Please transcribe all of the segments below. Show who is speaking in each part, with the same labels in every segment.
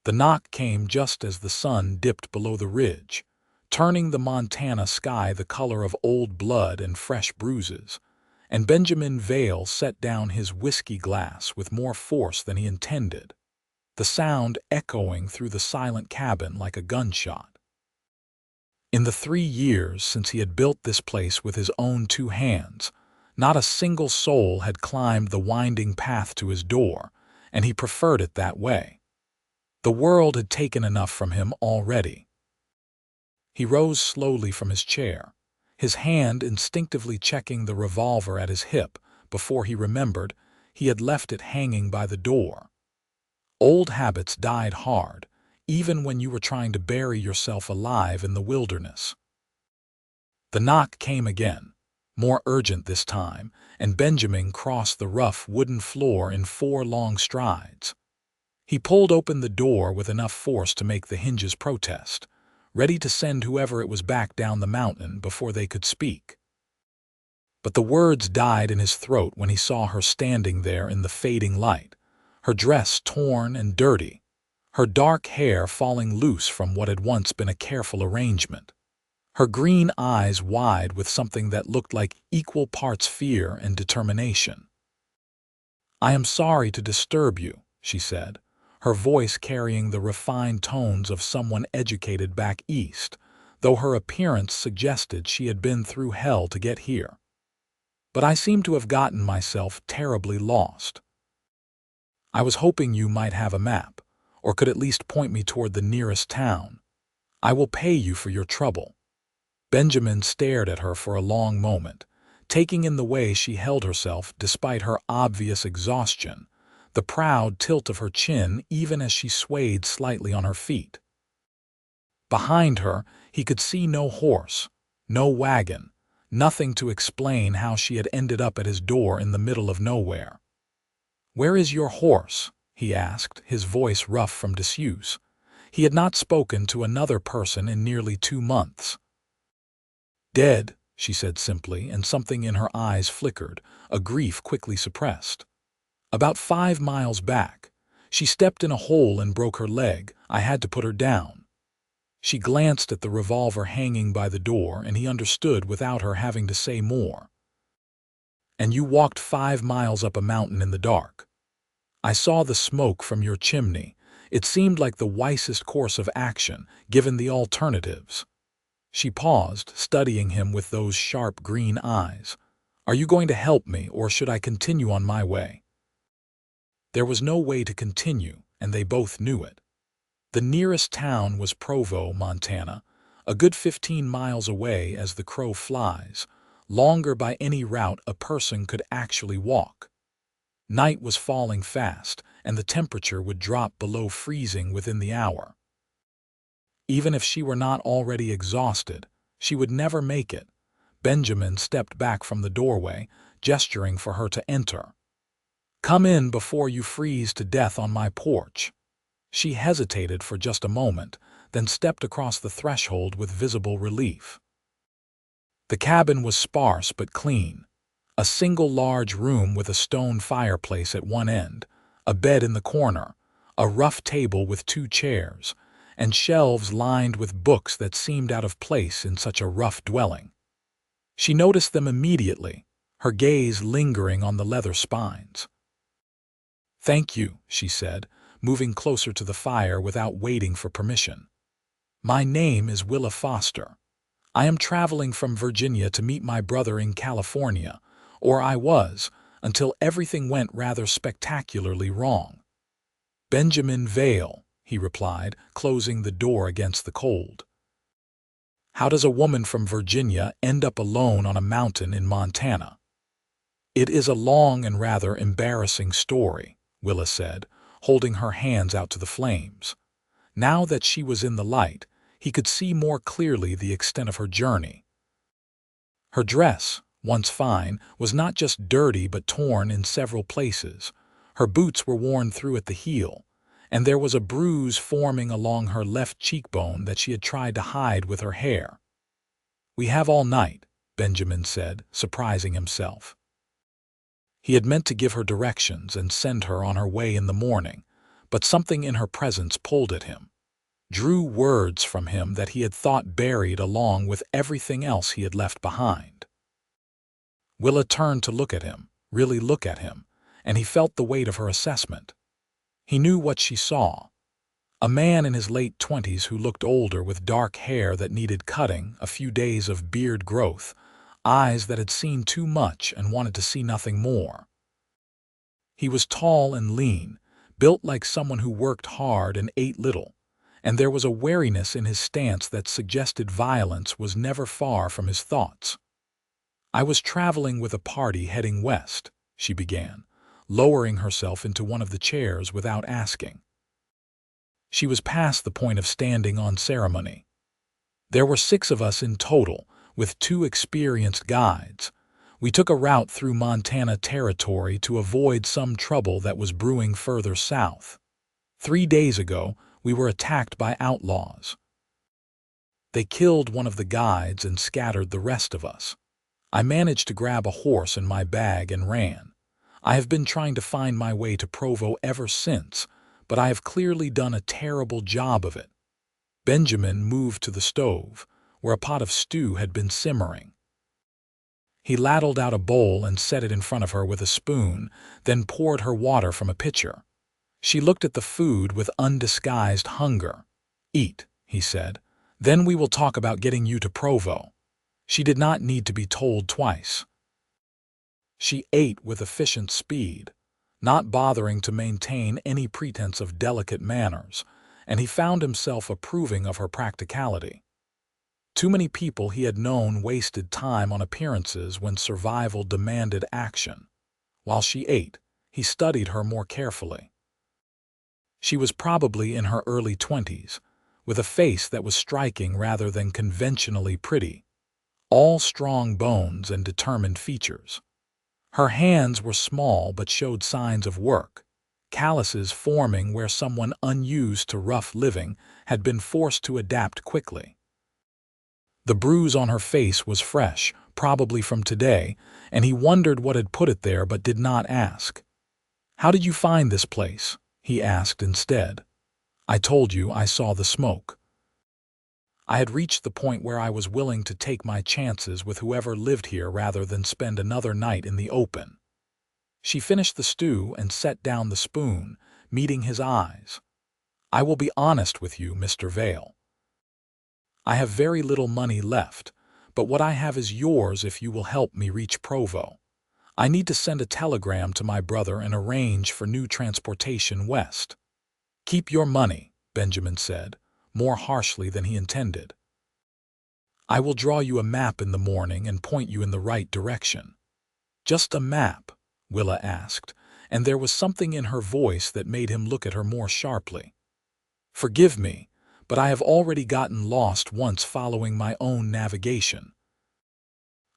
Speaker 1: The knock came just as the sun dipped below the ridge, turning the Montana sky the color of old blood and fresh bruises, and Benjamin Vale set down his whiskey glass with more force than he intended, the sound echoing through the silent cabin like a gunshot. In the 3 years since he had built this place with his own 2 hands, not a single soul had climbed the winding path to his door, and he preferred it that way. The world had taken enough from him already. He rose slowly from his chair, his hand instinctively checking the revolver at his hip before he remembered he had left it hanging by the door. Old habits died hard, even when you were trying to bury yourself alive in the wilderness. The knock came again, more urgent this time, and Benjamin crossed the rough wooden floor in 4 long strides. He pulled open the door with enough force to make the hinges protest, ready to send whoever it was back down the mountain before they could speak. But the words died in his throat when he saw her standing there in the fading light, her dress torn and dirty, her dark hair falling loose from what had once been a careful arrangement, her green eyes wide with something that looked like equal parts fear and determination. "I am sorry to disturb you," she said, her voice carrying the refined tones of someone educated back east, though her appearance suggested she had been through hell to get here. "But I seem to have gotten myself terribly lost. I was hoping you might have a map, or could at least point me toward the nearest town. I will pay you for your trouble." Benjamin stared at her for a long moment, taking in the way she held herself despite her obvious exhaustion, the proud tilt of her chin even as she swayed slightly on her feet. Behind her, he could see no horse, no wagon, nothing to explain how she had ended up at his door in the middle of nowhere. "Where is your horse?" he asked, his voice rough from disuse. He had not spoken to another person in nearly 2 months. "Dead," she said simply, and something in her eyes flickered, a grief quickly suppressed. "About 5 miles back. She stepped in a hole and broke her leg. I had to put her down." She glanced at the revolver hanging by the door, and he understood without her having to say more. "And you walked 5 miles up a mountain in the dark. I saw the smoke from your chimney. It seemed like the wisest course of action, given the alternatives." She paused, studying him with those sharp green eyes. "Are you going to help me, or should I continue on my way?" There was no way to continue, and they both knew it. The nearest town was Provo, Montana, a good 15 miles away as the crow flies, longer by any route a person could actually walk. Night was falling fast, and the temperature would drop below freezing within the hour. Even if she were not already exhausted, she would never make it. Benjamin stepped back from the doorway, gesturing for her to enter. "Come in before you freeze to death on my porch." She hesitated for just a moment, then stepped across the threshold with visible relief. The cabin was sparse but clean. A single large room with a stone fireplace at one end, a bed in the corner, a rough table with 2 chairs, and shelves lined with books that seemed out of place in such a rough dwelling. She noticed them immediately, her gaze lingering on the leather spines. "Thank you," she said, moving closer to the fire without waiting for permission. "My name is Willa Foster. I am traveling from Virginia to meet my brother in California, or I was, until everything went rather spectacularly wrong." "Benjamin Vale," he replied, closing the door against the cold. "How does a woman from Virginia end up alone on a mountain in Montana?" "It is a long and rather embarrassing story," Willa said, holding her hands out to the flames. Now that she was in the light, he could see more clearly the extent of her journey. Her dress, once fine, was not just dirty but torn in several places. Her boots were worn through at the heel, and there was a bruise forming along her left cheekbone that she had tried to hide with her hair. "We have all night," Benjamin said, surprising himself. He had meant to give her directions and send her on her way in the morning, but something in her presence pulled at him, drew words from him that he had thought buried along with everything else he had left behind. Willa turned to look at him, really look at him, and he felt the weight of her assessment. He knew what she saw. A man in his late 20s who looked older with dark hair that needed cutting, a few days of beard growth, eyes that had seen too much and wanted to see nothing more. He was tall and lean, built like someone who worked hard and ate little, and there was a wariness in his stance that suggested violence was never far from his thoughts. "I was traveling with a party heading west," she began, lowering herself into one of the chairs without asking. She was past the point of standing on ceremony. There were 6 of us in total, with 2 experienced guides. We took a route through Montana territory to avoid some trouble that was brewing further south. 3 days ago, we were attacked by outlaws. They killed one of the guides and scattered the rest of us. I managed to grab a horse and my bag and ran. I have been trying to find my way to Provo ever since, but I have clearly done a terrible job of it. Benjamin moved to the stove, where a pot of stew had been simmering. He ladled out a bowl and set it in front of her with a spoon, then poured her water from a pitcher. She looked at the food with undisguised hunger. "Eat," he said. "Then we will talk about getting you to Provo." She did not need to be told twice. She ate with efficient speed, not bothering to maintain any pretense of delicate manners, and he found himself approving of her practicality. Too many people he had known wasted time on appearances when survival demanded action. While she ate, he studied her more carefully. She was probably in her early 20s, with a face that was striking rather than conventionally pretty, all strong bones and determined features. Her hands were small but showed signs of work, calluses forming where someone unused to rough living had been forced to adapt quickly. The bruise on her face was fresh, probably from today, and he wondered what had put it there but did not ask. "How did you find this place?" he asked instead. "I told you I saw the smoke." I had reached the point where I was willing to take my chances with whoever lived here rather than spend another night in the open. She finished the stew and set down the spoon, meeting his eyes. "I will be honest with you, Mr. Vale. I have very little money left, but what I have is yours if you will help me reach Provo. I need to send a telegram to my brother and arrange for new transportation west." "Keep your money," Benjamin said, more harshly than he intended. "I will draw you a map in the morning and point you in the right direction." "Just a map?" Willa asked, and there was something in her voice that made him look at her more sharply. "Forgive me, but I have already gotten lost once following my own navigation.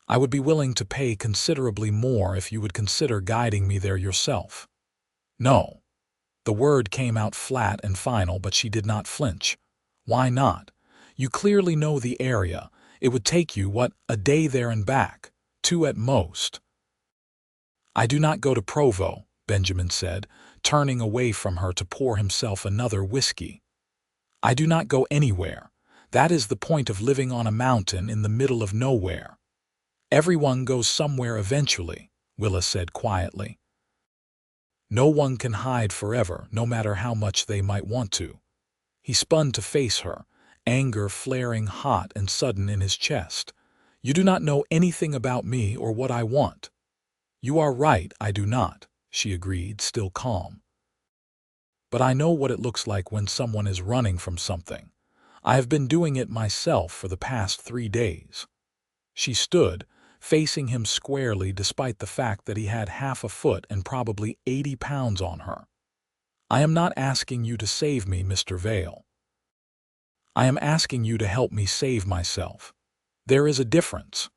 Speaker 1: I would be willing to pay considerably more if you would consider guiding me there yourself." "No." The word came out flat and final, but she did not flinch. "Why not? You clearly know the area. It would take you, what, a day there and back, 2 at most." "I do not go to Provo," Benjamin said, turning away from her to pour himself another whiskey. "I do not go anywhere. That is the point of living on a mountain in the middle of nowhere." "Everyone goes somewhere eventually," Willa said quietly. "No one can hide forever, no matter how much they might want to." He spun to face her, anger flaring hot and sudden in his chest. "You do not know anything about me or what I want." "You are right, I do not," she agreed, still calm. "But I know what it looks like when someone is running from something. I have been doing it myself for the past 3 days." She stood, facing him squarely despite the fact that he had half a foot and probably 80 pounds on her. "I am not asking you to save me, Mr. Vale. I am asking you to help me save myself. There is a difference."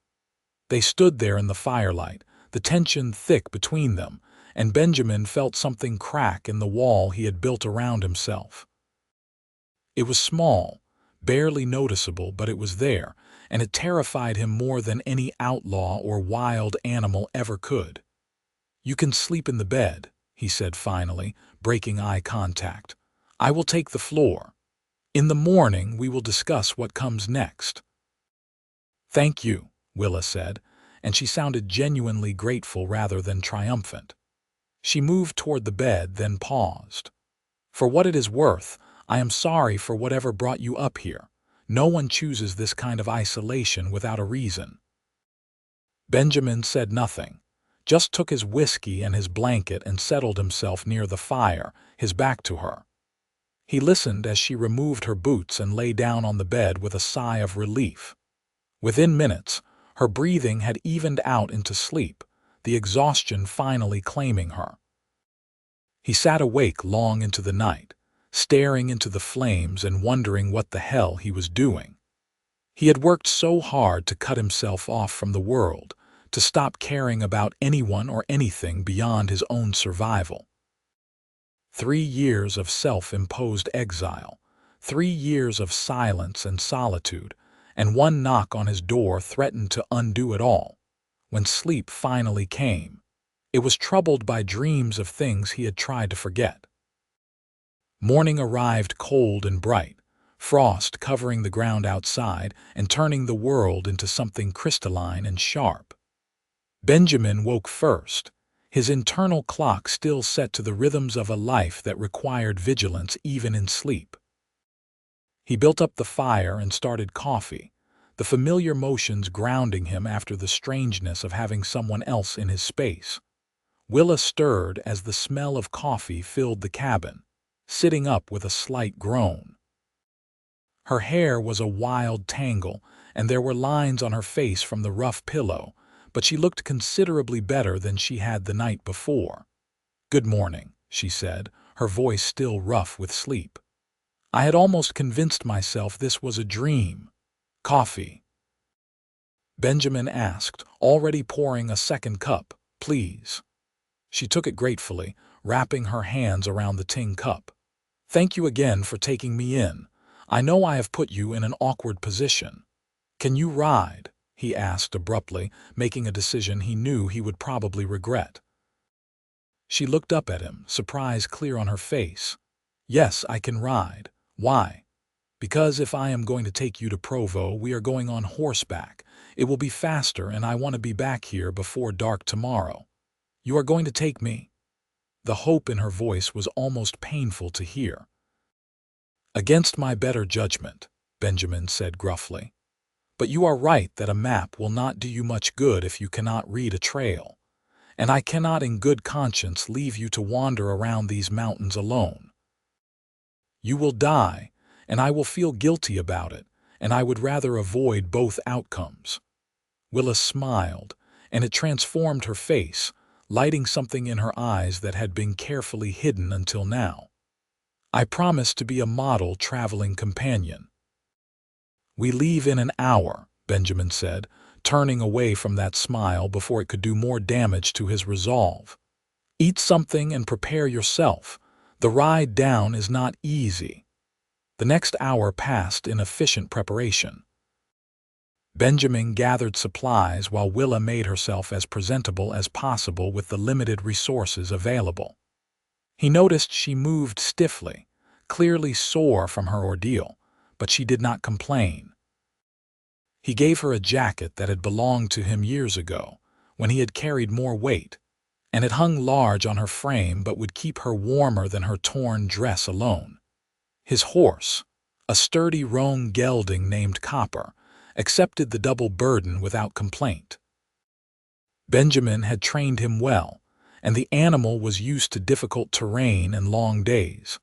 Speaker 1: They stood there in the firelight, the tension thick between them, and Benjamin felt something crack in the wall he had built around himself. It was small, barely noticeable, but it was there, and it terrified him more than any outlaw or wild animal ever could. "You can sleep in the bed," he said finally, breaking eye contact. "I will take the floor. In the morning, we will discuss what comes next." "Thank you," Willa said, and she sounded genuinely grateful rather than triumphant. She moved toward the bed, then paused. "For what it is worth, I am sorry for whatever brought you up here. No one chooses this kind of isolation without a reason." Benjamin said nothing, just took his whiskey and his blanket and settled himself near the fire, his back to her. He listened as she removed her boots and lay down on the bed with a sigh of relief. Within minutes, her breathing had evened out into sleep, the exhaustion finally claiming her. He sat awake long into the night, staring into the flames and wondering what the hell he was doing. He had worked so hard to cut himself off from the world, to stop caring about anyone or anything beyond his own survival. 3 years of self-imposed exile, 3 years of silence and solitude, and one knock on his door threatened to undo it all. When sleep finally came, it was troubled by dreams of things he had tried to forget. Morning arrived cold and bright, frost covering the ground outside and turning the world into something crystalline and sharp. Benjamin woke first, his internal clock still set to the rhythms of a life that required vigilance even in sleep. He built up the fire and started coffee, the familiar motions grounding him after the strangeness of having someone else in his space. Willa stirred as the smell of coffee filled the cabin, sitting up with a slight groan. Her hair was a wild tangle, and there were lines on her face from the rough pillow, but she looked considerably better than she had the night before. "Good morning," she said, her voice still rough with sleep. "I had almost convinced myself this was a dream. Coffee?" Benjamin asked, already pouring a second cup. "Please." She took it gratefully, wrapping her hands around the tin cup. "Thank you again for taking me in. I know I have put you in an awkward position. Can you ride?" he asked abruptly, making a decision he knew he would probably regret. She looked up at him, surprise clear on her face. "Yes, I can ride. Why?" "Because if I am going to take you to Provo, we are going on horseback. It will be faster, and I want to be back here before dark tomorrow." "You are going to take me?" The hope in her voice was almost painful to hear. "Against my better judgment," Benjamin said gruffly. "But you are right that a map will not do you much good if you cannot read a trail. And I cannot in good conscience leave you to wander around these mountains alone. You will die, and I will feel guilty about it, and I would rather avoid both outcomes." Willa smiled, and it transformed her face, lighting something in her eyes that had been carefully hidden until now. "I promise to be a model traveling companion." "We leave in an hour," Benjamin said, turning away from that smile before it could do more damage to his resolve. "Eat something and prepare yourself. The ride down is not easy." The next hour passed in efficient preparation. Benjamin gathered supplies while Willa made herself as presentable as possible with the limited resources available. He noticed she moved stiffly, clearly sore from her ordeal, but she did not complain. He gave her a jacket that had belonged to him years ago, when he had carried more weight, and it hung large on her frame but would keep her warmer than her torn dress alone. His horse, a sturdy roan gelding named Copper, accepted the double burden without complaint. Benjamin had trained him well, and the animal was used to difficult terrain and long days.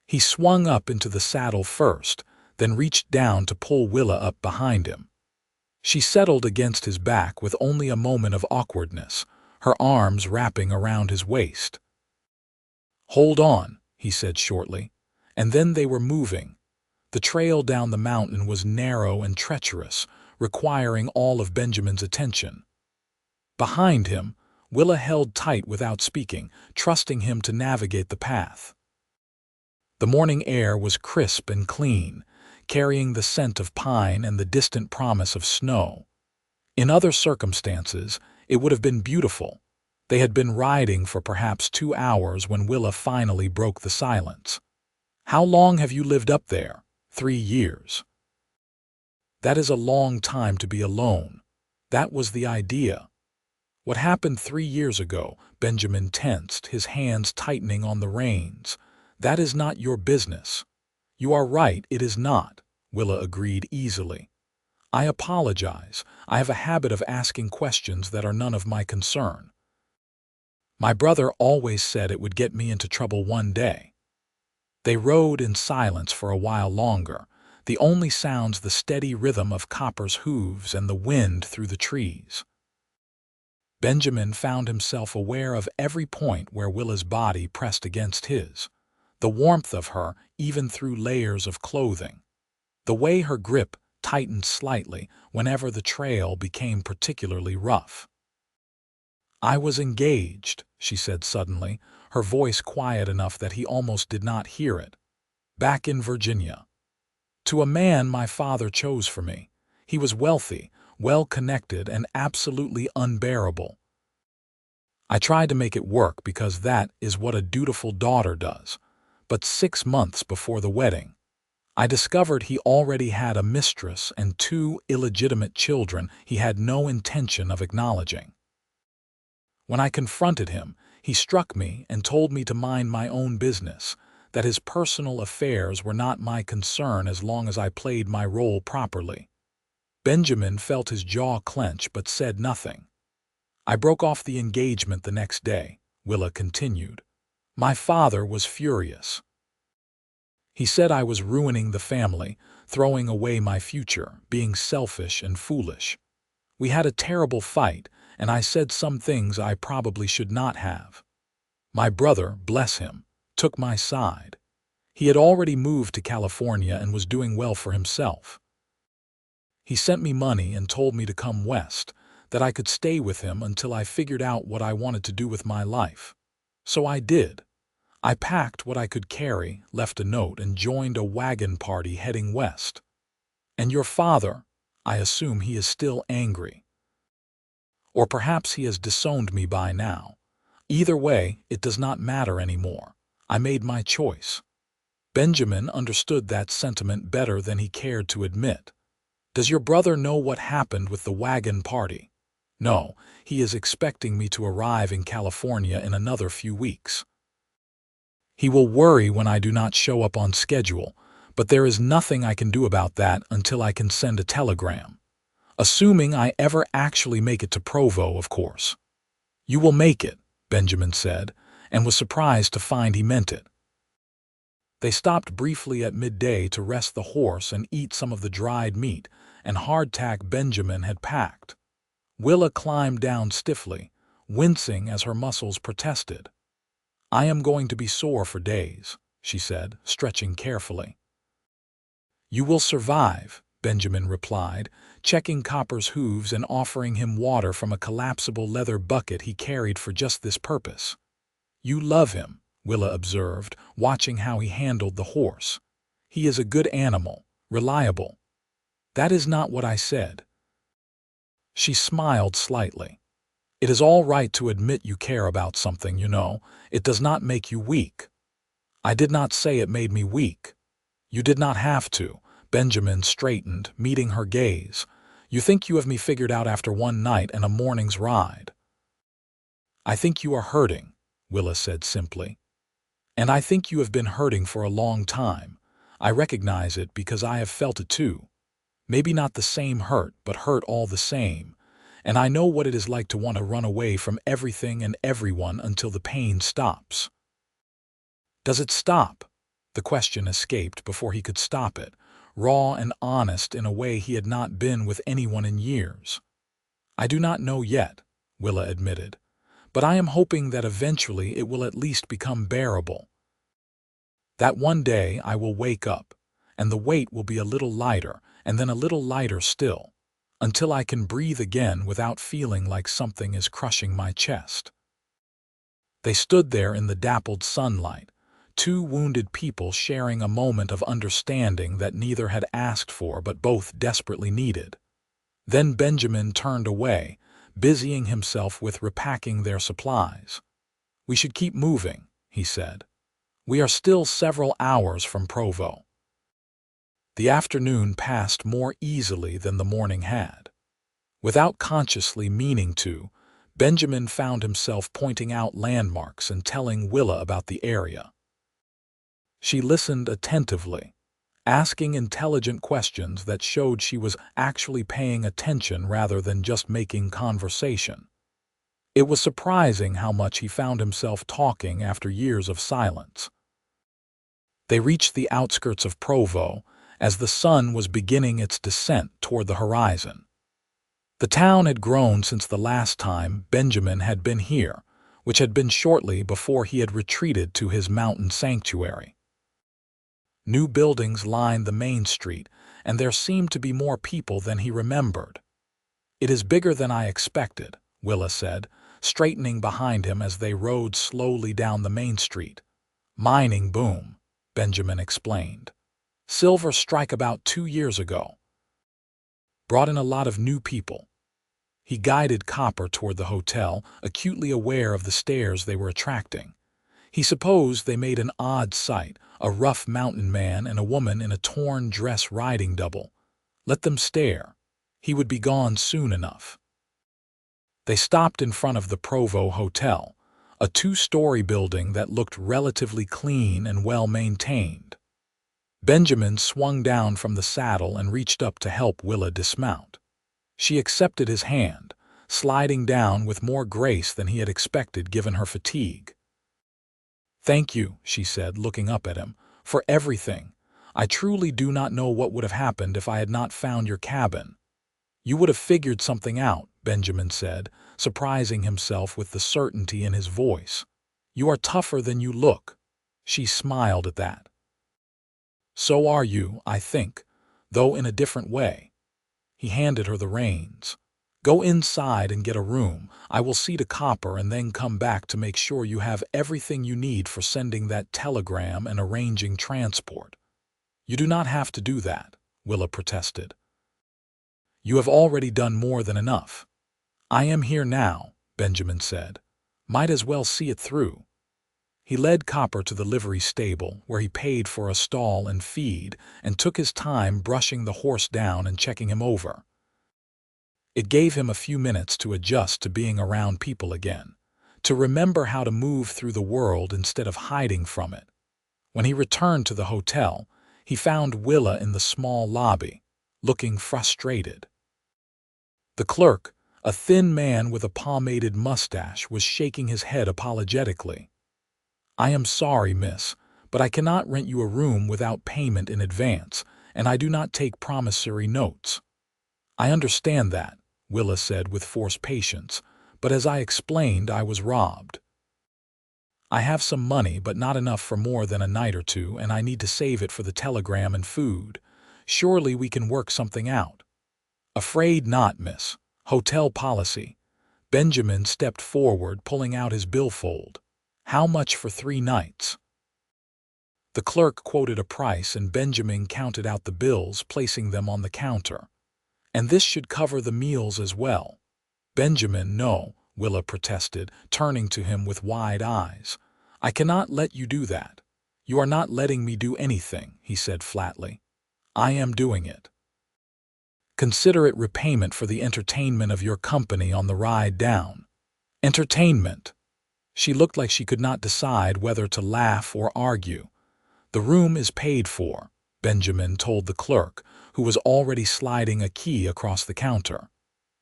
Speaker 1: He swung up into the saddle first, then reached down to pull Willa up behind him. She settled against his back with only a moment of awkwardness, her arms wrapping around his waist. "Hold on," he said shortly, and then they were moving. The trail down the mountain was narrow and treacherous, requiring all of Benjamin's attention. Behind him, Willa held tight without speaking, trusting him to navigate the path. The morning air was crisp and clean, carrying the scent of pine and the distant promise of snow. In other circumstances, it would have been beautiful, They had been riding for perhaps 2 hours when Willa finally broke the silence. "How long have you lived up there?" "3 years." "That is a long time to be alone." "That was the idea." "What happened 3 years ago?" Benjamin tensed, his hands tightening on the reins. "That is not your business." "You are right, it is not," Willa agreed easily. "I apologize. I have a habit of asking questions that are none of my concern. My brother always said it would get me into trouble one day." They rode in silence for a while longer, the only sounds the steady rhythm of Copper's hooves and the wind through the trees. Benjamin found himself aware of every point where Willa's body pressed against his, the warmth of her even through layers of clothing, the way her grip tightened slightly whenever the trail became particularly rough. "I was engaged," she said suddenly, her voice quiet enough that he almost did not hear it. "Back in Virginia. To a man my father chose for me. He was wealthy, well-connected, and absolutely unbearable. I tried to make it work because that is what a dutiful daughter does. But 6 months before the wedding, I discovered he already had a mistress and 2 illegitimate children he had no intention of acknowledging. When I confronted him, he struck me and told me to mind my own business, that his personal affairs were not my concern as long as I played my role properly." Benjamin felt his jaw clench but said nothing. "I broke off the engagement the next day," Willa continued. "My father was furious. He said I was ruining the family, throwing away my future, being selfish and foolish. We had a terrible fight, and I said some things I probably should not have. My brother, bless him, took my side. He had already moved to California and was doing well for himself. He sent me money and told me to come west, that I could stay with him until I figured out what I wanted to do with my life. So I did. I packed what I could carry, left a note, and joined a wagon party heading west. And your father, I assume he is still angry. Or perhaps he has disowned me by now. Either way, it does not matter anymore. I made my choice." Benjamin understood that sentiment better than he cared to admit. "Does your brother know what happened with the wagon party?" "No, he is expecting me to arrive in California in another few weeks. He will worry when I do not show up on schedule, but there is nothing I can do about that until I can send a telegram. Assuming I ever actually make it to Provo, of course." "You will make it," Benjamin said, and was surprised to find he meant it. They stopped briefly at midday to rest the horse and eat some of the dried meat and hardtack Benjamin had packed. Willa climbed down stiffly, wincing as her muscles protested. "I am going to be sore for days," she said, stretching carefully. "You will survive," Benjamin replied, checking Copper's hooves and offering him water from a collapsible leather bucket he carried for just this purpose. "You love him," Willa observed, watching how he handled the horse. "He is a good animal, reliable." "That is not what I said." She smiled slightly. "It is all right to admit you care about something, you know. It does not make you weak." "I did not say it made me weak." "You did not have to." Benjamin straightened, meeting her gaze. "You think you have me figured out after one night and a morning's ride." "I think you are hurting," Willa said simply. "And I think you have been hurting for a long time. I recognize it because I have felt it too. Maybe not the same hurt, but hurt all the same. And I know what it is like to want to run away from everything and everyone until the pain stops." "Does it stop?" The question escaped before he could stop it, raw and honest in a way he had not been with anyone in years. "I do not know yet," Willa admitted, "but I am hoping that eventually it will at least become bearable. That one day I will wake up, and the weight will be a little lighter, and then a little lighter still, until I can breathe again without feeling like something is crushing my chest." They stood there in the dappled sunlight, 2 wounded people sharing a moment of understanding that neither had asked for but both desperately needed. Then Benjamin turned away, busying himself with repacking their supplies. "We should keep moving," he said. "We are still several hours from Provo." The afternoon passed more easily than the morning had. Without consciously meaning to, Benjamin found himself pointing out landmarks and telling Willa about the area. She listened attentively, asking intelligent questions that showed she was actually paying attention rather than just making conversation. It was surprising how much he found himself talking after years of silence. They reached the outskirts of Provo as the sun was beginning its descent toward the horizon. The town had grown since the last time Benjamin had been here, which had been shortly before he had retreated to his mountain sanctuary. New buildings lined the main street, and there seemed to be more people than he remembered. "It is bigger than I expected," Willa said, straightening behind him as they rode slowly down the main street. "Mining boom," Benjamin explained. "Silver strike about 2 years ago. Brought in a lot of new people." He guided Copper toward the hotel, acutely aware of the stares they were attracting. He supposed they made an odd sight, a rough mountain man and a woman in a torn dress riding double. Let them stare. He would be gone soon enough. They stopped in front of the Provo Hotel, a 2-story building that looked relatively clean and well-maintained. Benjamin swung down from the saddle and reached up to help Willa dismount. She accepted his hand, sliding down with more grace than he had expected given her fatigue. "Thank you," she said, looking up at him, "for everything. I truly do not know what would have happened if I had not found your cabin." "You would have figured something out," Benjamin said, surprising himself with the certainty in his voice. "You are tougher than you look." She smiled at that. "So are you, I think, though in a different way." He handed her the reins. "Go inside and get a room. I will see to Copper and then come back to make sure you have everything you need for sending that telegram and arranging transport." "You do not have to do that," Willa protested. "You have already done more than enough." "I am here now," Benjamin said. "Might as well see it through." He led Copper to the livery stable, where he paid for a stall and feed, and took his time brushing the horse down and checking him over. It gave him a few minutes to adjust to being around people again, to remember how to move through the world instead of hiding from it. When he returned to the hotel, he found Willa in the small lobby, looking frustrated. The clerk, a thin man with a pomaded mustache, was shaking his head apologetically. "I am sorry, miss, but I cannot rent you a room without payment in advance, and I do not take promissory notes." "I understand that," Willa said with forced patience, "but as I explained, I was robbed. I have some money, but not enough for more than a night or two, and I need to save it for the telegram and food. Surely we can work something out." "Afraid not, miss. Hotel policy." Benjamin stepped forward, pulling out his billfold. "How much for 3 nights?" The clerk quoted a price, and Benjamin counted out the bills, placing them on the counter. "And this should cover the meals as well." "Benjamin, no," Willa protested, turning to him with wide eyes. "I cannot let you do that." "You are not letting me do anything," he said flatly. "I am doing it. Consider it repayment for the entertainment of your company on the ride down." "Entertainment?" She looked like she could not decide whether to laugh or argue. "The room is paid for," Benjamin told the clerk, who was already sliding a key across the counter.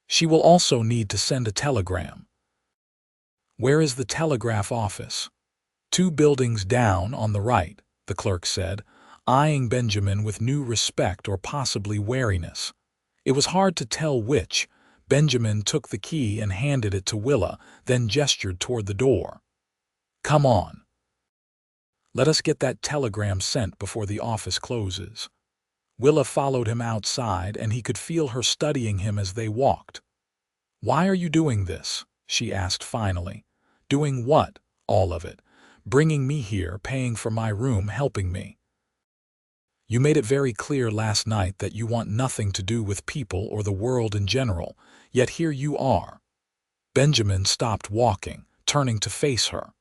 Speaker 1: "She will also need to send a telegram." "Where is the telegraph office?" "2 buildings down on the right," the clerk said, eyeing Benjamin with new respect or possibly wariness. It was hard to tell which. Benjamin took the key and handed it to Willa, then gestured toward the door. "Come on. Let us get that telegram sent before the office closes." Willa followed him outside, and he could feel her studying him as they walked. "Why are you doing this?" she asked finally. "Doing what?" "All of it. Bringing me here, paying for my room, helping me. You made it very clear last night that you want nothing to do with people or the world in general, yet here you are." Benjamin stopped walking, turning to face her.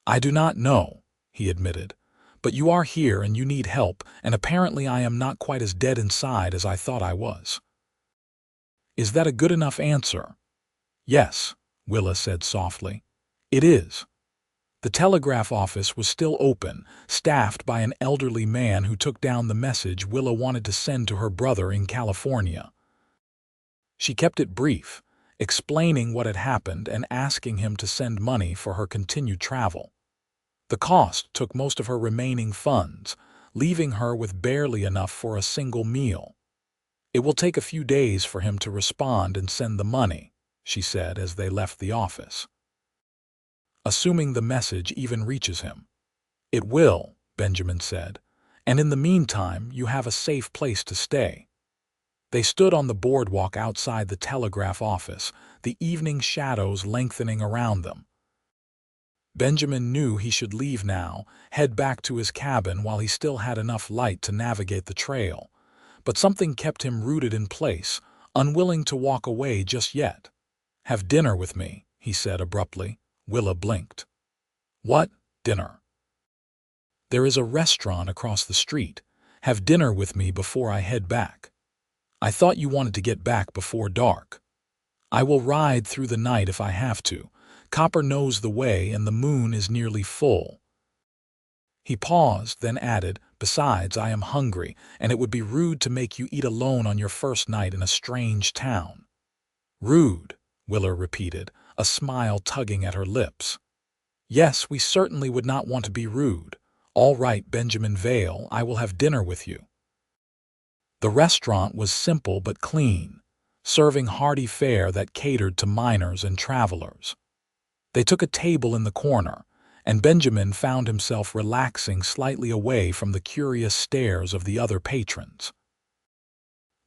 Speaker 1: "I do not know," he admitted, "but you are here and you need help, and apparently I am not quite as dead inside as I thought I was." "Is that a good enough answer?" "Yes," Willa said softly. "It is." The telegraph office was still open, staffed by an elderly man who took down the message Willa wanted to send to her brother in California. She kept it brief, explaining what had happened and asking him to send money for her continued travel. The cost took most of her remaining funds, leaving her with barely enough for a single meal. "It will take a few days for him to respond and send the money," she said as they left the office. "Assuming the message even reaches him." "It will," Benjamin said, "and in the meantime you have a safe place to stay." They stood on the boardwalk outside the telegraph office, the evening shadows lengthening around them. Benjamin knew he should leave now, head back to his cabin while he still had enough light to navigate the trail. But something kept him rooted in place, unwilling to walk away just yet. "Have dinner with me," he said abruptly. Willa blinked. "What dinner?" "There is a restaurant across the street. Have dinner with me before I head back." "I thought you wanted to get back before dark." "I will ride through the night if I have to. Copper knows the way and the moon is nearly full." He paused, then added, "Besides, I am hungry, and it would be rude to make you eat alone on your first night in a strange town." "Rude," Willa repeated, a smile tugging at her lips. "Yes, we certainly would not want to be rude. All right, Benjamin Vale, I will have dinner with you." The restaurant was simple but clean, serving hearty fare that catered to miners and travelers. They took a table in the corner, and Benjamin found himself relaxing slightly away from the curious stares of the other patrons.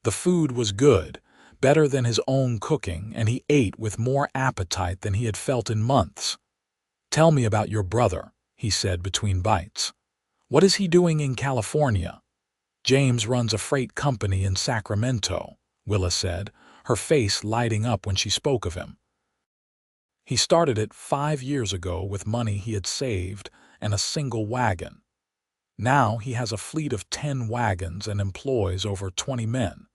Speaker 1: The food was good, better than his own cooking, and he ate with more appetite than he had felt in months. "Tell me about your brother," he said between bites. "What is he doing in California?" "James runs a freight company in Sacramento," Willa said, her face lighting up when she spoke of him. "He started it 5 years ago with money he had saved and a single wagon. Now he has a fleet of 10 wagons and employs over 20 men.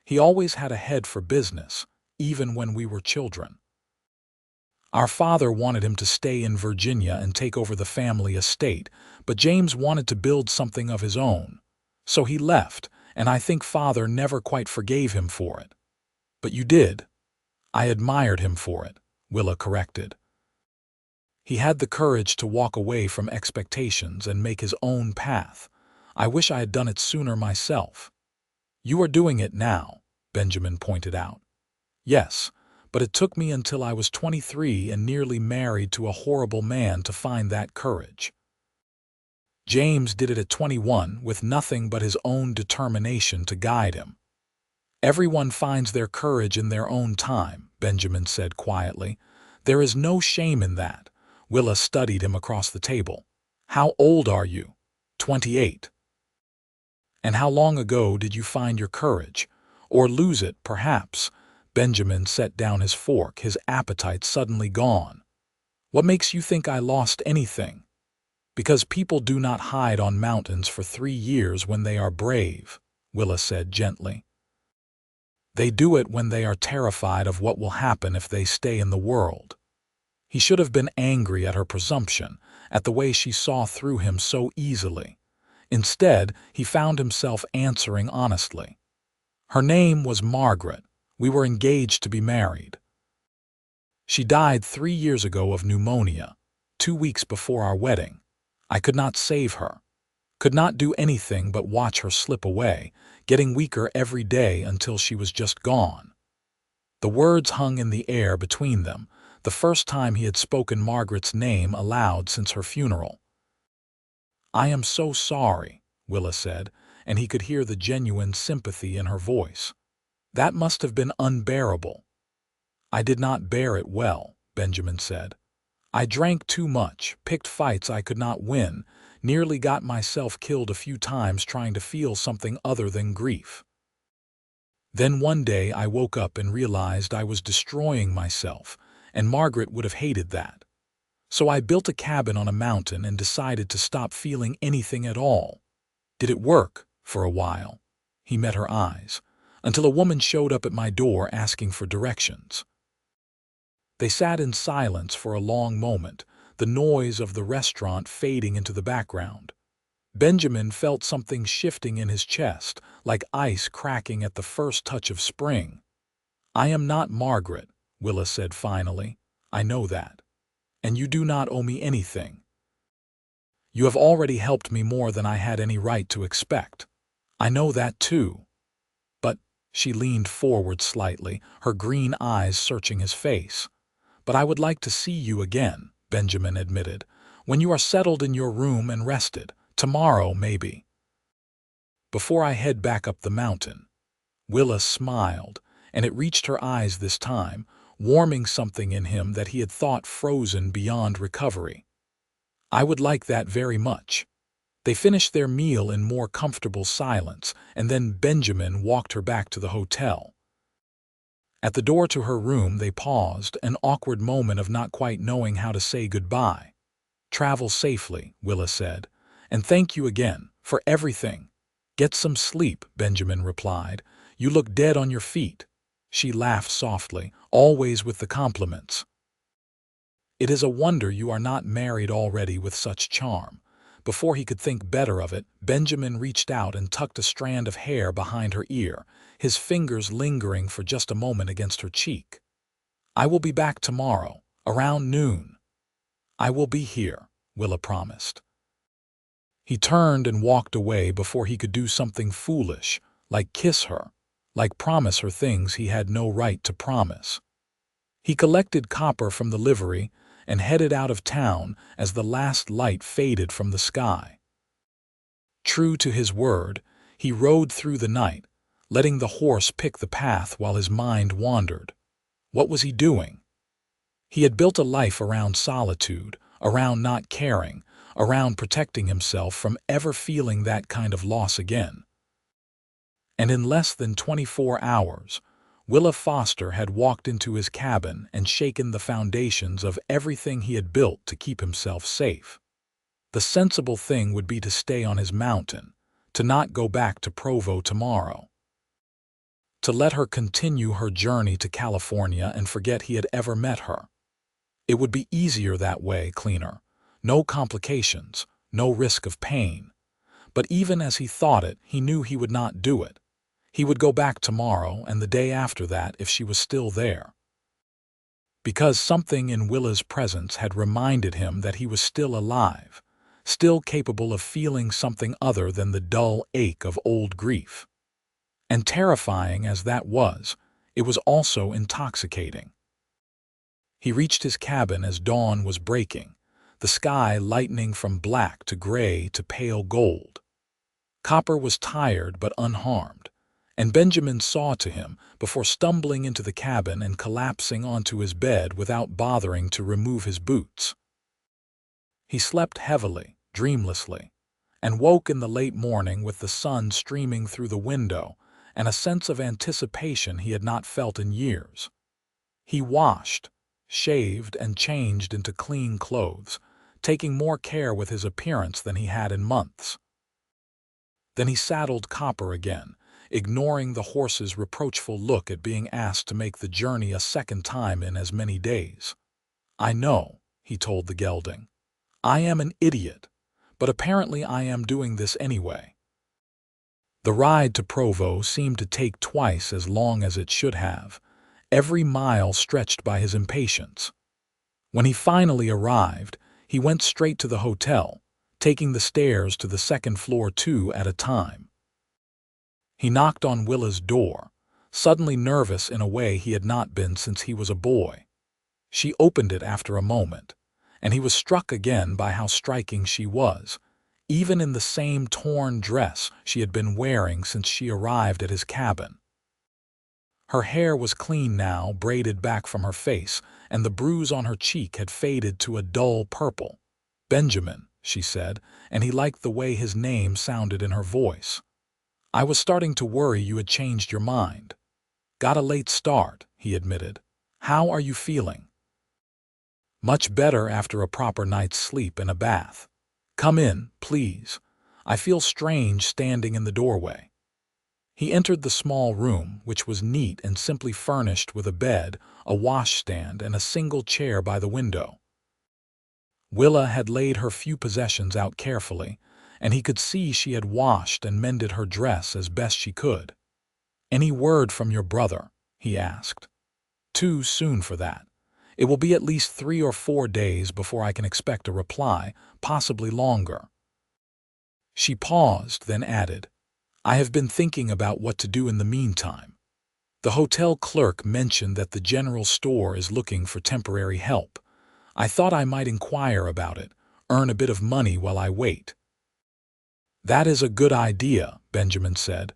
Speaker 1: He always had a head for business, even when we were children. Our father wanted him to stay in Virginia and take over the family estate, but James wanted to build something of his own. So he left, and I think father never quite forgave him for it." "But you did." "I admired him for it," Willa corrected. "He had the courage to walk away from expectations and make his own path. I wish I had done it sooner myself." "You are doing it now," Benjamin pointed out. "Yes, but it took me until I was 23 and nearly married to a horrible man to find that courage. James did it at 21 with nothing but his own determination to guide him." "Everyone finds their courage in their own time," Benjamin said quietly. "There is no shame in that." Willa studied him across the table. "How old are you?" 28. "And how long ago did you find your courage? Or lose it, perhaps?" Benjamin set down his fork, his appetite suddenly gone. "What makes you think I lost anything?" "Because people do not hide on mountains for 3 years when they are brave," Willa said gently. "They do it when they are terrified of what will happen if they stay in the world." He should have been angry at her presumption, at the way she saw through him so easily. Instead, he found himself answering honestly. "Her name was Margaret. We were engaged to be married. She died 3 years ago of pneumonia, 2 weeks before our wedding. I could not save her, could not do anything but watch her slip away, getting weaker every day until she was just gone." The words hung in the air between them, the first time he had spoken Margaret's name aloud since her funeral. "I am so sorry," Willa said, and he could hear the genuine sympathy in her voice. "That must have been unbearable." "I did not bear it well," Benjamin said. "I drank too much, picked fights I could not win, nearly got myself killed a few times trying to feel something other than grief. Then one day I woke up and realized I was destroying myself, and Margaret would have hated that. So I built a cabin on a mountain and decided to stop feeling anything at all. Did it work? For a while. He met her eyes, until a woman showed up at my door asking for directions. They sat in silence for a long moment, the noise of the restaurant fading into the background. Benjamin felt something shifting in his chest, like ice cracking at the first touch of spring. "I am not Margaret," Willa said finally. "I know that. And you do not owe me anything. You have already helped me more than I had any right to expect. I know that too. But," she leaned forward slightly, her green eyes searching his face. "But I would like to see you again," Benjamin admitted, "when you are settled in your room and rested. Tomorrow, maybe. Before I head back up the mountain." Willa smiled, and it reached her eyes this time, warming something in him that he had thought frozen beyond recovery. "I would like that very much." They finished their meal in more comfortable silence, and then Benjamin walked her back to the hotel. At the door to her room they paused, an awkward moment of not quite knowing how to say goodbye. "Travel safely," Willa said, "and thank you again, for everything." "Get some sleep," Benjamin replied. "You look dead on your feet." She laughed softly, always with the compliments. "It is a wonder you are not married already with such charm." Before he could think better of it, Benjamin reached out and tucked a strand of hair behind her ear, his fingers lingering for just a moment against her cheek. "I will be back tomorrow, around noon." "I will be here," Willa promised. He turned and walked away before he could do something foolish, like kiss her, like promise her things he had no right to promise. He collected copper from the livery and headed out of town as the last light faded from the sky. True to his word, he rode through the night, letting the horse pick the path while his mind wandered. What was he doing? He had built a life around solitude, around not caring, around protecting himself from ever feeling that kind of loss again. And in less than 24 hours, Willa Foster had walked into his cabin and shaken the foundations of everything he had built to keep himself safe. The sensible thing would be to stay on his mountain, to not go back to Provo tomorrow. To let her continue her journey to California and forget he had ever met her. It would be easier that way, cleaner. No complications, no risk of pain. But even as he thought it, he knew he would not do it. He would go back tomorrow and the day after that if she was still there. Because something in Willa's presence had reminded him that he was still alive, still capable of feeling something other than the dull ache of old grief. And terrifying as that was, it was also intoxicating. He reached his cabin as dawn was breaking, the sky lightening from black to gray to pale gold. Copper was tired but unharmed, and Benjamin saw to him before stumbling into the cabin and collapsing onto his bed without bothering to remove his boots. He slept heavily, dreamlessly, and woke in the late morning with the sun streaming through the window and a sense of anticipation he had not felt in years. He washed, shaved, and changed into clean clothes, taking more care with his appearance than he had in months. Then he saddled Copper again, ignoring the horse's reproachful look at being asked to make the journey a second time in as many days. "I know," he told the gelding. "I am an idiot, but apparently I am doing this anyway." The ride to Provo seemed to take twice as long as it should have, every mile stretched by his impatience. When he finally arrived, he went straight to the hotel, taking the stairs to the second floor 2 at a time. He knocked on Willa's door, suddenly nervous in a way he had not been since he was a boy. She opened it after a moment, and he was struck again by how striking she was, even in the same torn dress she had been wearing since she arrived at his cabin. Her hair was clean now, braided back from her face, and the bruise on her cheek had faded to a dull purple. "Benjamin," she said, and he liked the way his name sounded in her voice. "I was starting to worry you had changed your mind." "Got a late start," he admitted. "How are you feeling?" Much better after a proper night's sleep and a bath. Come in, please. I feel strange standing in the doorway. He entered the small room, which was neat and simply furnished with a bed, a washstand, and a single chair by the window. Willa had laid her few possessions out carefully, and he could see she had washed and mended her dress as best she could. "Any word from your brother?" he asked. "Too soon for that. It will be at least 3 or 4 days before I can expect a reply, possibly longer." She paused, then added, "I have been thinking about what to do in the meantime. The hotel clerk mentioned that the general store is looking for temporary help. I thought I might inquire about it, earn a bit of money while I wait." "That is a good idea," Benjamin said,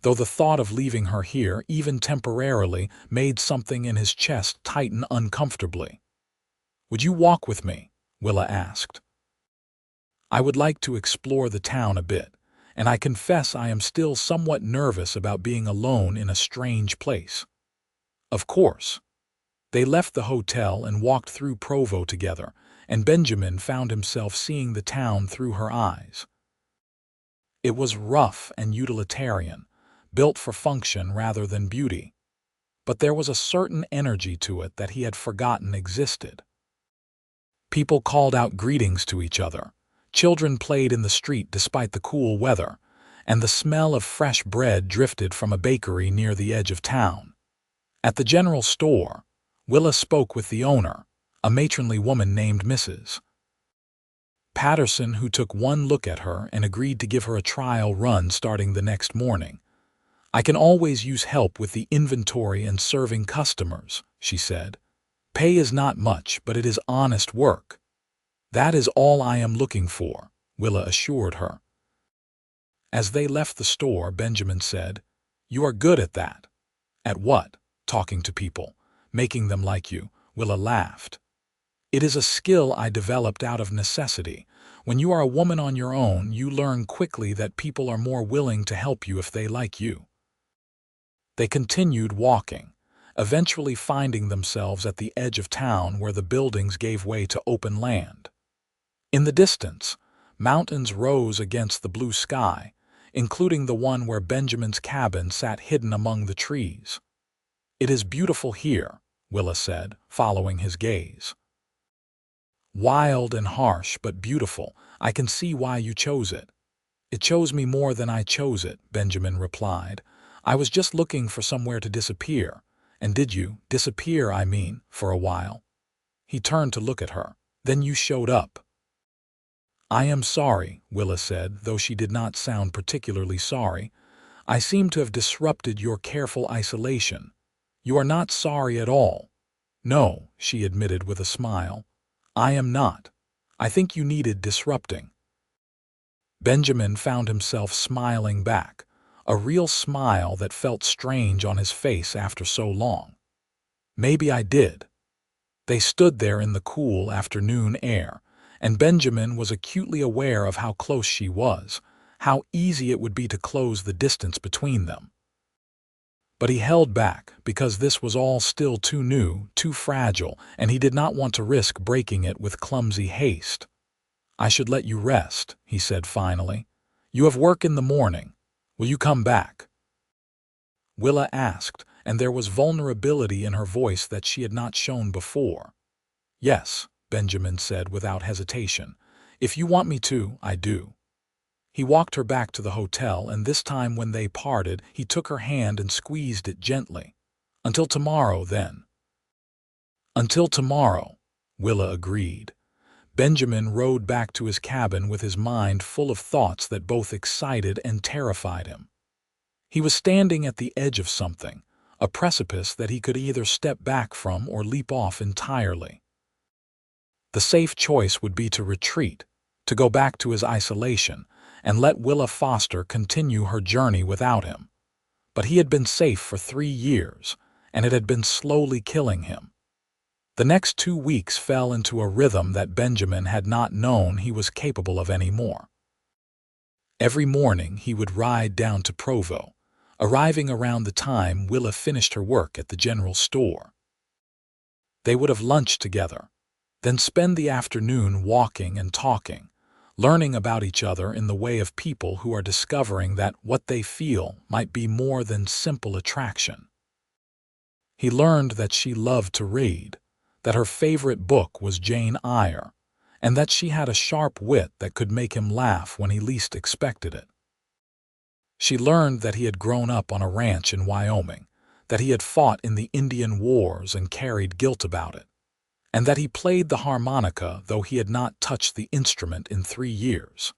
Speaker 1: though the thought of leaving her here, even temporarily, made something in his chest tighten uncomfortably. "Would you walk with me?" Willa asked. "I would like to explore the town a bit, and I confess I am still somewhat nervous about being alone in a strange place." "Of course." They left the hotel and walked through Provo together, and Benjamin found himself seeing the town through her eyes. It was rough and utilitarian, built for function rather than beauty. But there was a certain energy to it that he had forgotten existed. People called out greetings to each other, children played in the street despite the cool weather, and the smell of fresh bread drifted from a bakery near the edge of town. At the general store, Willa spoke with the owner, a matronly woman named Mrs. Patterson, who took one look at her and agreed to give her a trial run starting the next morning. "I can always use help with the inventory and serving customers," she said. "Pay is not much, but it is honest work." "That is all I am looking for," Willa assured her. As they left the store, Benjamin said, "You are good at that." "At what?" "Talking to people, making them like you," Willa laughed. "It is a skill I developed out of necessity. When you are a woman on your own, you learn quickly that people are more willing to help you if they like you." They continued walking, eventually finding themselves at the edge of town where the buildings gave way to open land. In the distance, mountains rose against the blue sky, including the one where Benjamin's cabin sat hidden among the trees. "It is beautiful here," Willa said, following his gaze. "Wild and harsh, but beautiful. I can see why you chose it." "It chose me more than I chose it," Benjamin replied. "I was just looking for somewhere to disappear." "And did you disappear, I mean, for a while?" He turned to look at her. "Then you showed up." "I am sorry," Willa said, though she did not sound particularly sorry. "I seem to have disrupted your careful isolation." "You are not sorry at all." "No," she admitted with a smile. "I am not. I think you needed disrupting." Benjamin found himself smiling back, a real smile that felt strange on his face after so long. "Maybe I did." They stood there in the cool afternoon air, and Benjamin was acutely aware of how close she was, how easy it would be to close the distance between them. But he held back because this was all still too new, too fragile, and he did not want to risk breaking it with clumsy haste. "I should let you rest," he said finally. "You have work in the morning. Will you come back?" Willa asked, and there was vulnerability in her voice that she had not shown before. "Yes," Benjamin said without hesitation. "If you want me to, I do." He walked her back to the hotel, and this time when they parted, he took her hand and squeezed it gently. "Until tomorrow, then." "Until tomorrow," Willa agreed. Benjamin rode back to his cabin with his mind full of thoughts that both excited and terrified him. He was standing at the edge of something, a precipice that he could either step back from or leap off entirely. The safe choice would be to retreat, to go back to his isolation, and let Willa Foster continue her journey without him. But he had been safe for 3 years, and it had been slowly killing him. The next 2 weeks fell into a rhythm that Benjamin had not known he was capable of anymore. Every morning he would ride down to Provo, arriving around the time Willa finished her work at the general store. They would have lunched together. then spend the afternoon walking and talking, learning about each other in the way of people who are discovering that what they feel might be more than simple attraction. He learned that she loved to read, that her favorite book was Jane Eyre, and that she had a sharp wit that could make him laugh when he least expected it. She learned that he had grown up on a ranch in Wyoming, that he had fought in the Indian Wars and carried guilt about it, and that he played the harmonica though he had not touched the instrument in 3 years.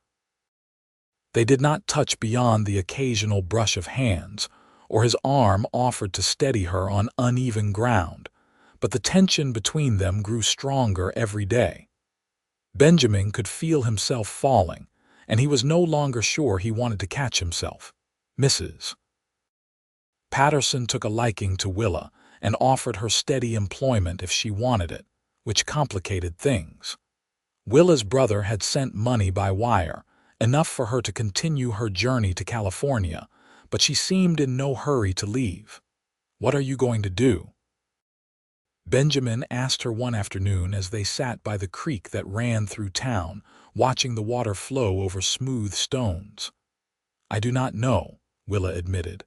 Speaker 1: They did not touch beyond the occasional brush of hands, or his arm offered to steady her on uneven ground, but the tension between them grew stronger every day. Benjamin could feel himself falling, and he was no longer sure he wanted to catch himself. Mrs. Patterson took a liking to Willa and offered her steady employment if she wanted it, which complicated things. Willa's brother had sent money by wire, enough for her to continue her journey to California, but she seemed in no hurry to leave. "What are you going to do?" Benjamin asked her one afternoon as they sat by the creek that ran through town, watching the water flow over smooth stones. "I do not know," Willa admitted.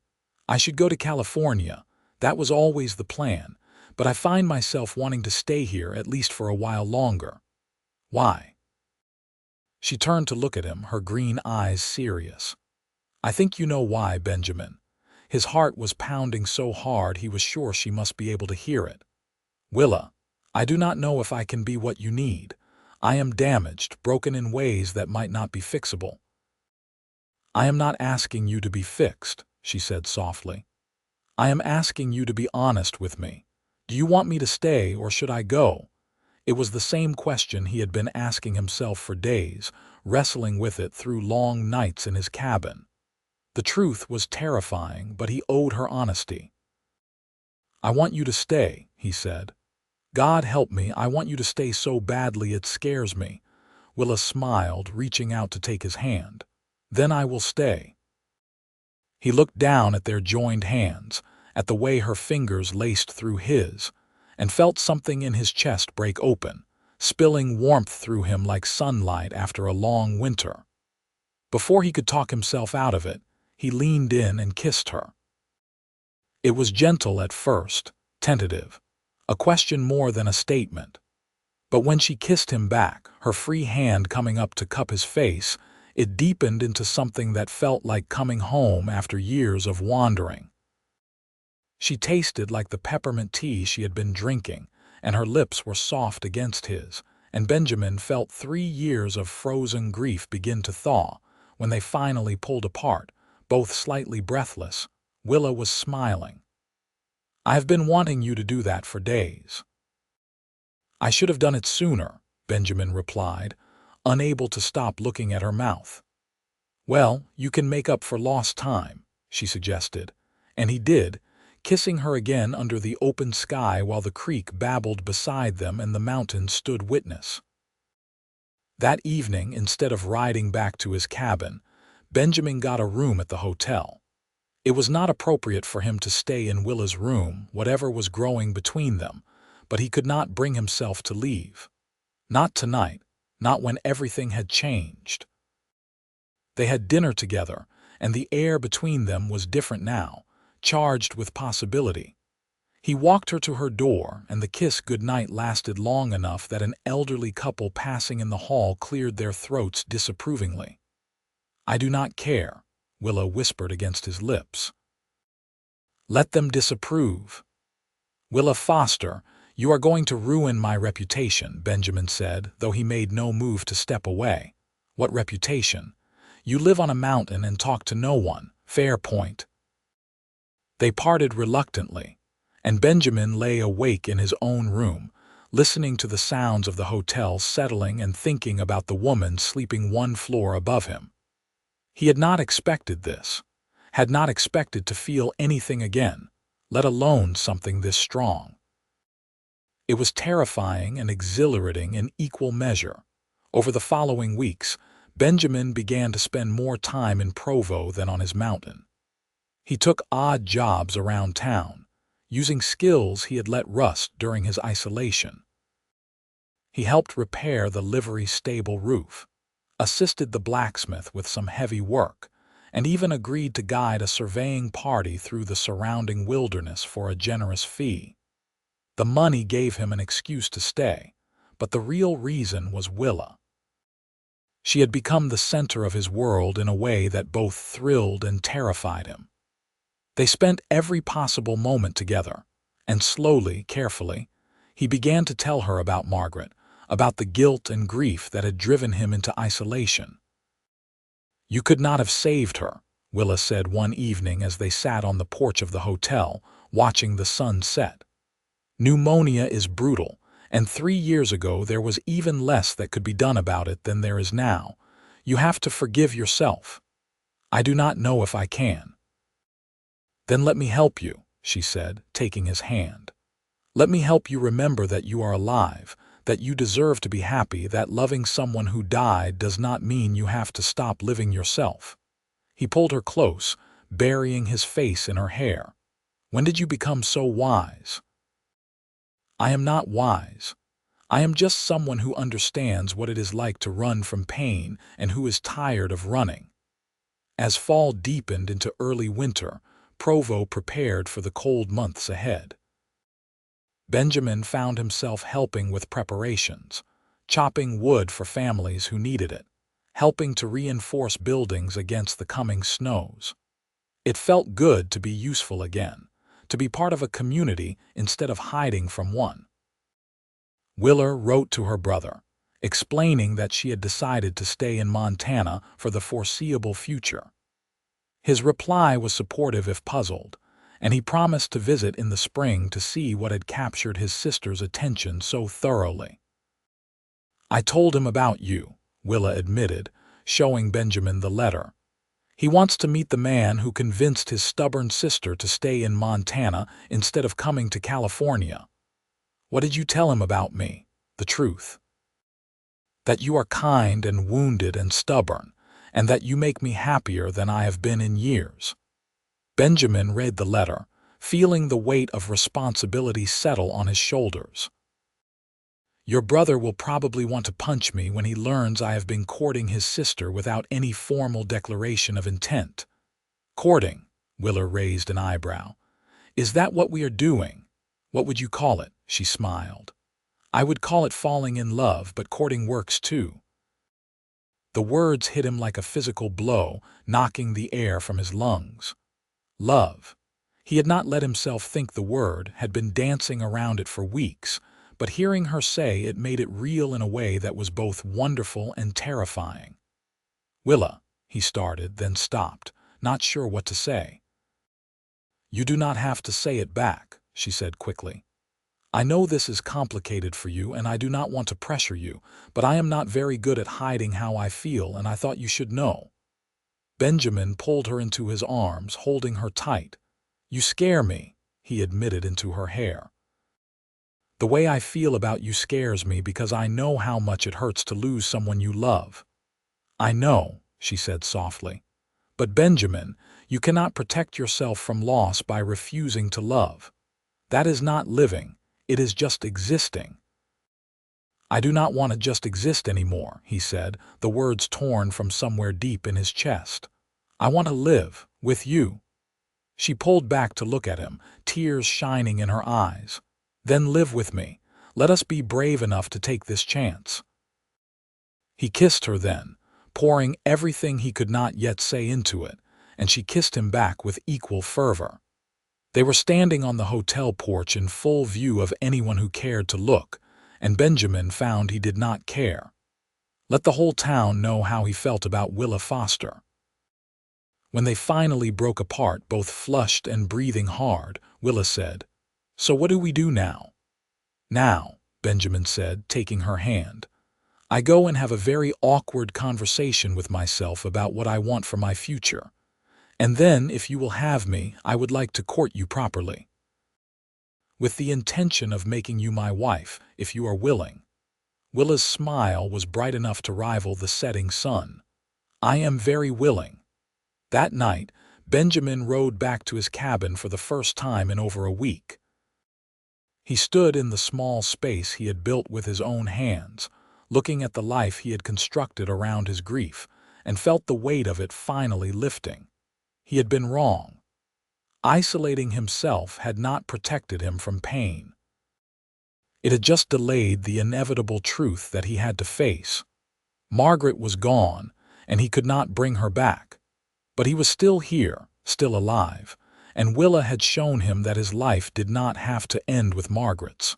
Speaker 1: "I should go to California. That was always the plan, but I find myself wanting to stay here at least for a while longer." "Why?" She turned to look at him, her green eyes serious. "I think you know why, Benjamin." His heart was pounding so hard he was sure she must be able to hear it. "Willa, I do not know if I can be what you need. I am damaged, broken in ways that might not be fixable." "I am not asking you to be fixed," she said softly. "I am asking you to be honest with me. Do you want me to stay or should I go?" It was the same question he had been asking himself for days, wrestling with it through long nights in his cabin. The truth was terrifying, but he owed her honesty. "I want you to stay," he said. "God help me, I want you to stay so badly it scares me." Willa smiled, reaching out to take his hand. "Then I will stay." He looked down at their joined hands, at the way her fingers laced through his, and felt something in his chest break open, spilling warmth through him like sunlight after a long winter. Before he could talk himself out of it, he leaned in and kissed her. It was gentle at first, tentative, a question more than a statement. But when she kissed him back, her free hand coming up to cup his face, it deepened into something that felt like coming home after years of wandering. She tasted like the peppermint tea she had been drinking, and her lips were soft against his, and Benjamin felt 3 years of frozen grief begin to thaw when they finally pulled apart, both slightly breathless. Willa was smiling. "I have been wanting you to do that for days." "I should have done it sooner," Benjamin replied, unable to stop looking at her mouth. "Well, you can make up for lost time," she suggested, and he did, kissing her again under the open sky while the creek babbled beside them and the mountains stood witness. That evening, instead of riding back to his cabin, Benjamin got a room at the hotel. It was not appropriate for him to stay in Willa's room, whatever was growing between them, but he could not bring himself to leave. Not tonight, not when everything had changed. They had dinner together, and the air between them was different now, charged with possibility. He walked her to her door, and the kiss goodnight lasted long enough that an elderly couple passing in the hall cleared their throats disapprovingly. "I do not care," Willa whispered against his lips. "Let them disapprove." "Willa Foster, you are going to ruin my reputation," Benjamin said, though he made no move to step away. "What reputation? You live on a mountain and talk to no one. Fair point." They parted reluctantly, and Benjamin lay awake in his own room, listening to the sounds of the hotel settling and thinking about the woman sleeping 1 floor above him. He had not expected this, had not expected to feel anything again, let alone something this strong. It was terrifying and exhilarating in equal measure. Over the following weeks, Benjamin began to spend more time in Provo than on his mountain. He took odd jobs around town, using skills he had let rust during his isolation. He helped repair the livery stable roof, assisted the blacksmith with some heavy work, and even agreed to guide a surveying party through the surrounding wilderness for a generous fee. The money gave him an excuse to stay, but the real reason was Willa. She had become the center of his world in a way that both thrilled and terrified him. They spent every possible moment together, and slowly, carefully, he began to tell her about Margaret, about the guilt and grief that had driven him into isolation. "You could not have saved her," Willa said one evening as they sat on the porch of the hotel, watching the sun set. "Pneumonia is brutal, and 3 years ago there was even less that could be done about it than there is now. You have to forgive yourself." "I do not know if I can." "Then let me help you," she said, taking his hand. "Let me help you remember that you are alive, that you deserve to be happy, that loving someone who died does not mean you have to stop living yourself." He pulled her close, burying his face in her hair. "When did you become so wise?" "I am not wise. I am just someone who understands what it is like to run from pain and who is tired of running." As fall deepened into early winter, Provo prepared for the cold months ahead. Benjamin found himself helping with preparations, chopping wood for families who needed it, helping to reinforce buildings against the coming snows. It felt good to be useful again, to be part of a community instead of hiding from one. Willa wrote to her brother, explaining that she had decided to stay in Montana for the foreseeable future. His reply was supportive if puzzled, and he promised to visit in the spring to see what had captured his sister's attention so thoroughly. "I told him about you," Willa admitted, showing Benjamin the letter. "He wants to meet the man who convinced his stubborn sister to stay in Montana instead of coming to California." "What did you tell him about me?" "The truth. That you are kind and wounded and stubborn, and that you make me happier than I have been in years." Benjamin read the letter, feeling the weight of responsibility settle on his shoulders. "Your brother will probably want to punch me when he learns I have been courting his sister without any formal declaration of intent." "Courting?" Willa raised an eyebrow. "Is that what we are doing? What would you call it?" She smiled. "I would call it falling in love, but courting works too." The words hit him like a physical blow, knocking the air from his lungs. Love. He had not let himself think the word, had been dancing around it for weeks, but hearing her say it made it real in a way that was both wonderful and terrifying. "Willa," he started, then stopped, not sure what to say. "You do not have to say it back," she said quickly. "I know this is complicated for you and I do not want to pressure you, but I am not very good at hiding how I feel and I thought you should know." Benjamin pulled her into his arms, holding her tight. "You scare me," he admitted into her hair. "The way I feel about you scares me because I know how much it hurts to lose someone you love." "I know," she said softly. "But Benjamin, you cannot protect yourself from loss by refusing to love. That is not living, it is just existing." "I do not want to just exist anymore," he said, the words torn from somewhere deep in his chest. "I want to live, with you." She pulled back to look at him, tears shining in her eyes. "Then live with me. Let us be brave enough to take this chance." He kissed her then, pouring everything he could not yet say into it, and she kissed him back with equal fervor. They were standing on the hotel porch in full view of anyone who cared to look, and Benjamin found he did not care. Let the whole town know how he felt about Willa Foster. When they finally broke apart, both flushed and breathing hard, Willa said, "So what do we do now?" "Now," Benjamin said, taking her hand, "I go and have a very awkward conversation with myself about what I want for my future. And then, if you will have me, I would like to court you properly. With the intention of making you my wife, if you are willing." Willa's smile was bright enough to rival the setting sun. "I am very willing." That night, Benjamin rode back to his cabin for the first time in over a week. He stood in the small space he had built with his own hands, looking at the life he had constructed around his grief, and felt the weight of it finally lifting. He had been wrong. Isolating himself had not protected him from pain. It had just delayed the inevitable truth that he had to face. Margaret was gone, and he could not bring her back. But he was still here, still alive, and Willa had shown him that his life did not have to end with Margaret's.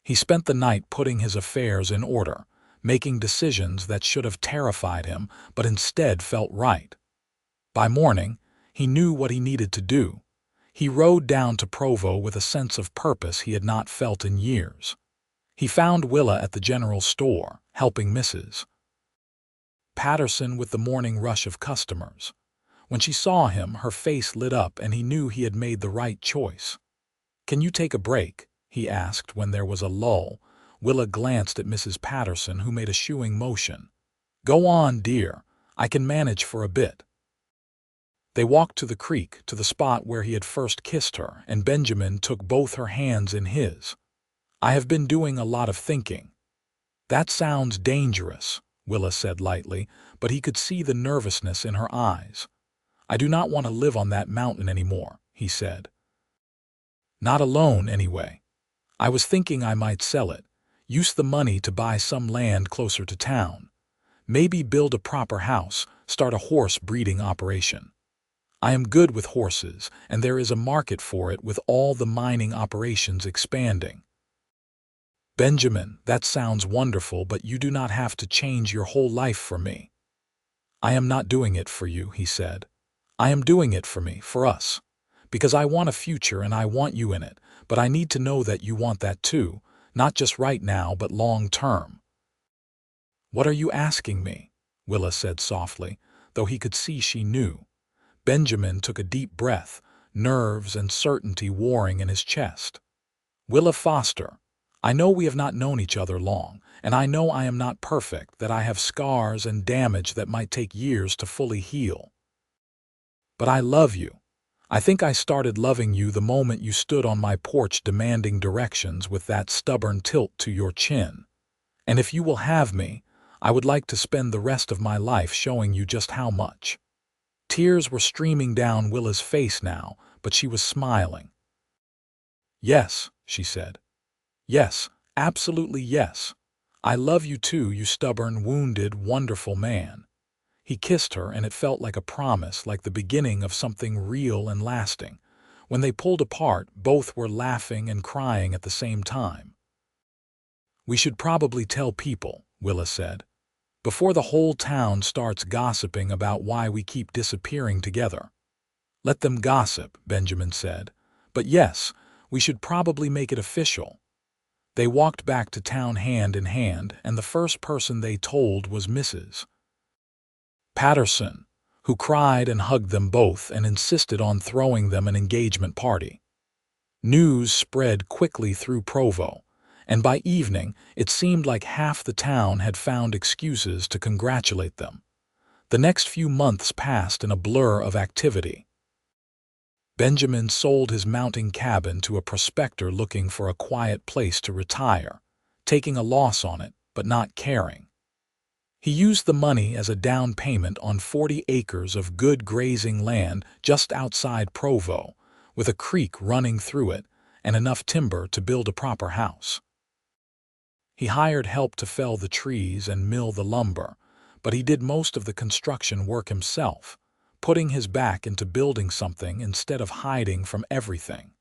Speaker 1: He spent the night putting his affairs in order, making decisions that should have terrified him but instead felt right. By morning, he knew what he needed to do. He rode down to Provo with a sense of purpose he had not felt in years. He found Willa at the general store, helping Mrs. Patterson with the morning rush of customers. When she saw him, her face lit up and he knew he had made the right choice. "Can you take a break?" he asked when there was a lull. Willa glanced at Mrs. Patterson, who made a shooing motion. "Go on, dear. I can manage for a bit." They walked to the creek, to the spot where he had first kissed her, and Benjamin took both her hands in his. "I have been doing a lot of thinking." "That sounds dangerous," Willa said lightly, but he could see the nervousness in her eyes. "I do not want to live on that mountain anymore," he said. "Not alone, anyway. I was thinking I might sell it, use the money to buy some land closer to town. Maybe build a proper house, start a horse breeding operation. I am good with horses, and there is a market for it with all the mining operations expanding." "Benjamin, that sounds wonderful, but you do not have to change your whole life for me." "I am not doing it for you," he said. "I am doing it for me, for us. Because I want a future and I want you in it, but I need to know that you want that too, not just right now but long term." "What are you asking me?" Willa said softly, though he could see she knew. Benjamin took a deep breath, nerves and certainty warring in his chest. "Willa Foster, I know we have not known each other long, and I know I am not perfect, that I have scars and damage that might take years to fully heal. But I love you. I think I started loving you the moment you stood on my porch demanding directions with that stubborn tilt to your chin. And if you will have me, I would like to spend the rest of my life showing you just how much." Tears were streaming down Willa's face now, but she was smiling. "Yes," she said. "Yes, absolutely yes. I love you too, you stubborn, wounded, wonderful man." He kissed her, and it felt like a promise, like the beginning of something real and lasting. When they pulled apart, both were laughing and crying at the same time. "We should probably tell people," Willa said, "before the whole town starts gossiping about why we keep disappearing together." "Let them gossip," Benjamin said. "But yes, we should probably make it official." They walked back to town hand in hand, and the first person they told was Mrs. Patterson, who cried and hugged them both and insisted on throwing them an engagement party. News spread quickly through Provo, and by evening it seemed like half the town had found excuses to congratulate them. The next few months passed in a blur of activity. Benjamin sold his mounting cabin to a prospector looking for a quiet place to retire, taking a loss on it, but not caring. He used the money as a down payment on 40 acres of good grazing land just outside Provo, with a creek running through it and enough timber to build a proper house. He hired help to fell the trees and mill the lumber, but he did most of the construction work himself, putting his back into building something instead of hiding from everything.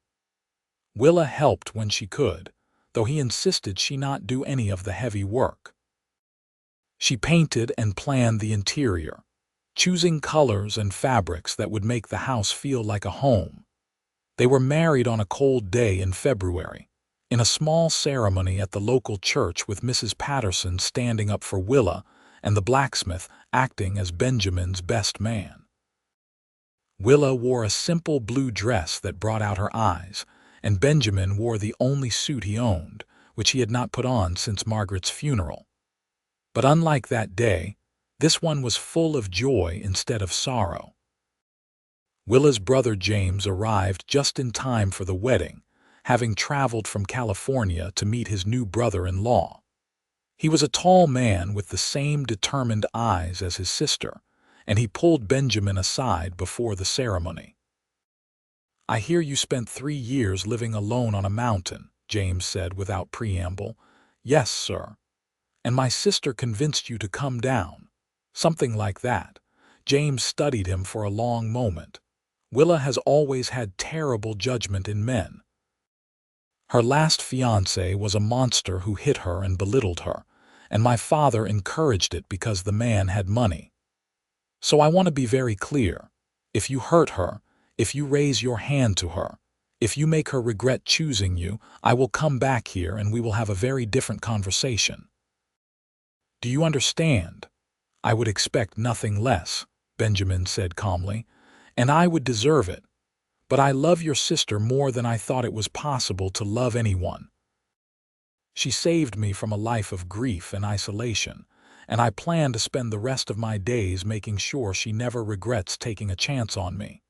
Speaker 1: Willa helped when she could, though he insisted she not do any of the heavy work. She painted and planned the interior, choosing colors and fabrics that would make the house feel like a home. They were married on a cold day in February, in a small ceremony at the local church, with Mrs. Patterson standing up for Willa and the blacksmith acting as Benjamin's best man. Willa wore a simple blue dress that brought out her eyes, and Benjamin wore the only suit he owned, which he had not put on since Margaret's funeral. But unlike that day, this one was full of joy instead of sorrow. Willa's brother James arrived just in time for the wedding, having traveled from California to meet his new brother-in-law. He was a tall man with the same determined eyes as his sister, and he pulled Benjamin aside before the ceremony. "I hear you spent 3 years living alone on a mountain," James said without preamble. "Yes, sir. And my sister convinced you to come down." Something like that. James studied him for a long moment. Willa has always had terrible judgment in men. Her last fiancé was a monster who hit her and belittled her, and my father encouraged it because the man had money. So I want to be very clear. If you hurt her, if you raise your hand to her, if you make her regret choosing you, I will come back here and we will have a very different conversation. Do you understand? I would expect nothing less, Benjamin said calmly, and I would deserve it. But I love your sister more than I thought it was possible to love anyone. She saved me from a life of grief and isolation, and I plan to spend the rest of my days making sure she never regrets taking a chance on me.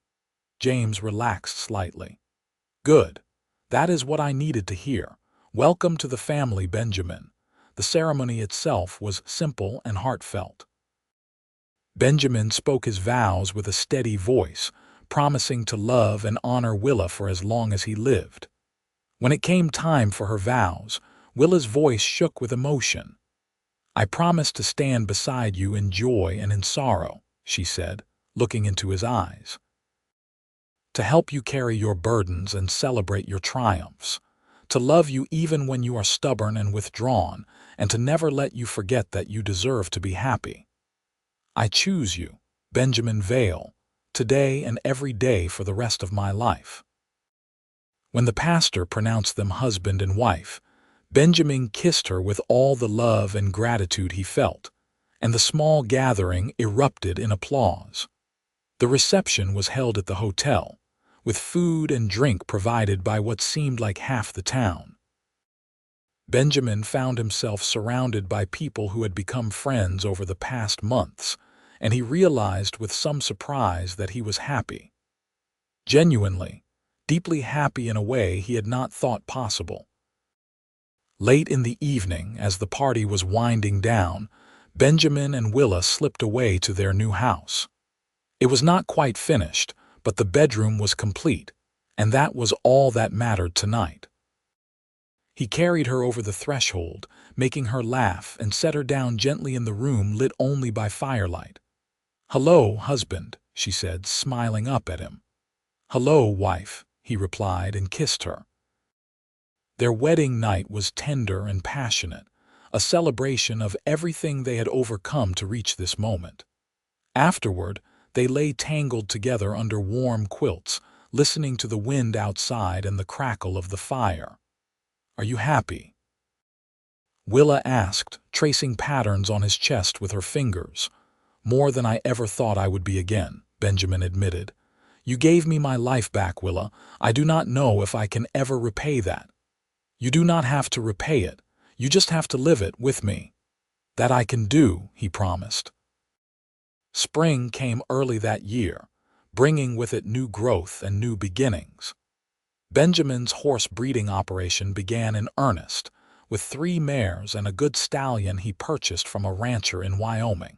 Speaker 1: James relaxed slightly. Good. That is what I needed to hear. Welcome to the family, Benjamin. The ceremony itself was simple and heartfelt. Benjamin spoke his vows with a steady voice, promising to love and honor Willa for as long as he lived. When it came time for her vows, Willa's voice shook with emotion. "I promise to stand beside you in joy and in sorrow," she said, looking into his eyes. "To help you carry your burdens and celebrate your triumphs. To love you even when you are stubborn and withdrawn, and to never let you forget that you deserve to be happy. I choose you, Benjamin Vale, today and every day for the rest of my life." When the pastor pronounced them husband and wife, Benjamin kissed her with all the love and gratitude he felt, and the small gathering erupted in applause. The reception was held at the hotel, with food and drink provided by what seemed like half the town. Benjamin found himself surrounded by people who had become friends over the past months, and he realized with some surprise that he was happy. Genuinely, deeply happy in a way he had not thought possible. Late in the evening, as the party was winding down, Benjamin and Willa slipped away to their new house. It was not quite finished, but the bedroom was complete, and that was all that mattered tonight. He carried her over the threshold, making her laugh, and set her down gently in the room lit only by firelight. "Hello, husband," she said, smiling up at him. "Hello, wife," he replied and kissed her. Their wedding night was tender and passionate, a celebration of everything they had overcome to reach this moment. Afterward, they lay tangled together under warm quilts, listening to the wind outside and the crackle of the fire. "Are you happy?" Willa asked, tracing patterns on his chest with her fingers. "More than I ever thought I would be again," Benjamin admitted. "You gave me my life back, Willa. I do not know if I can ever repay that." "You do not have to repay it. You just have to live it with me." "That I can do," he promised. Spring came early that year, bringing with it new growth and new beginnings. Benjamin's horse breeding operation began in earnest, with 3 mares and a good stallion he purchased from a rancher in Wyoming.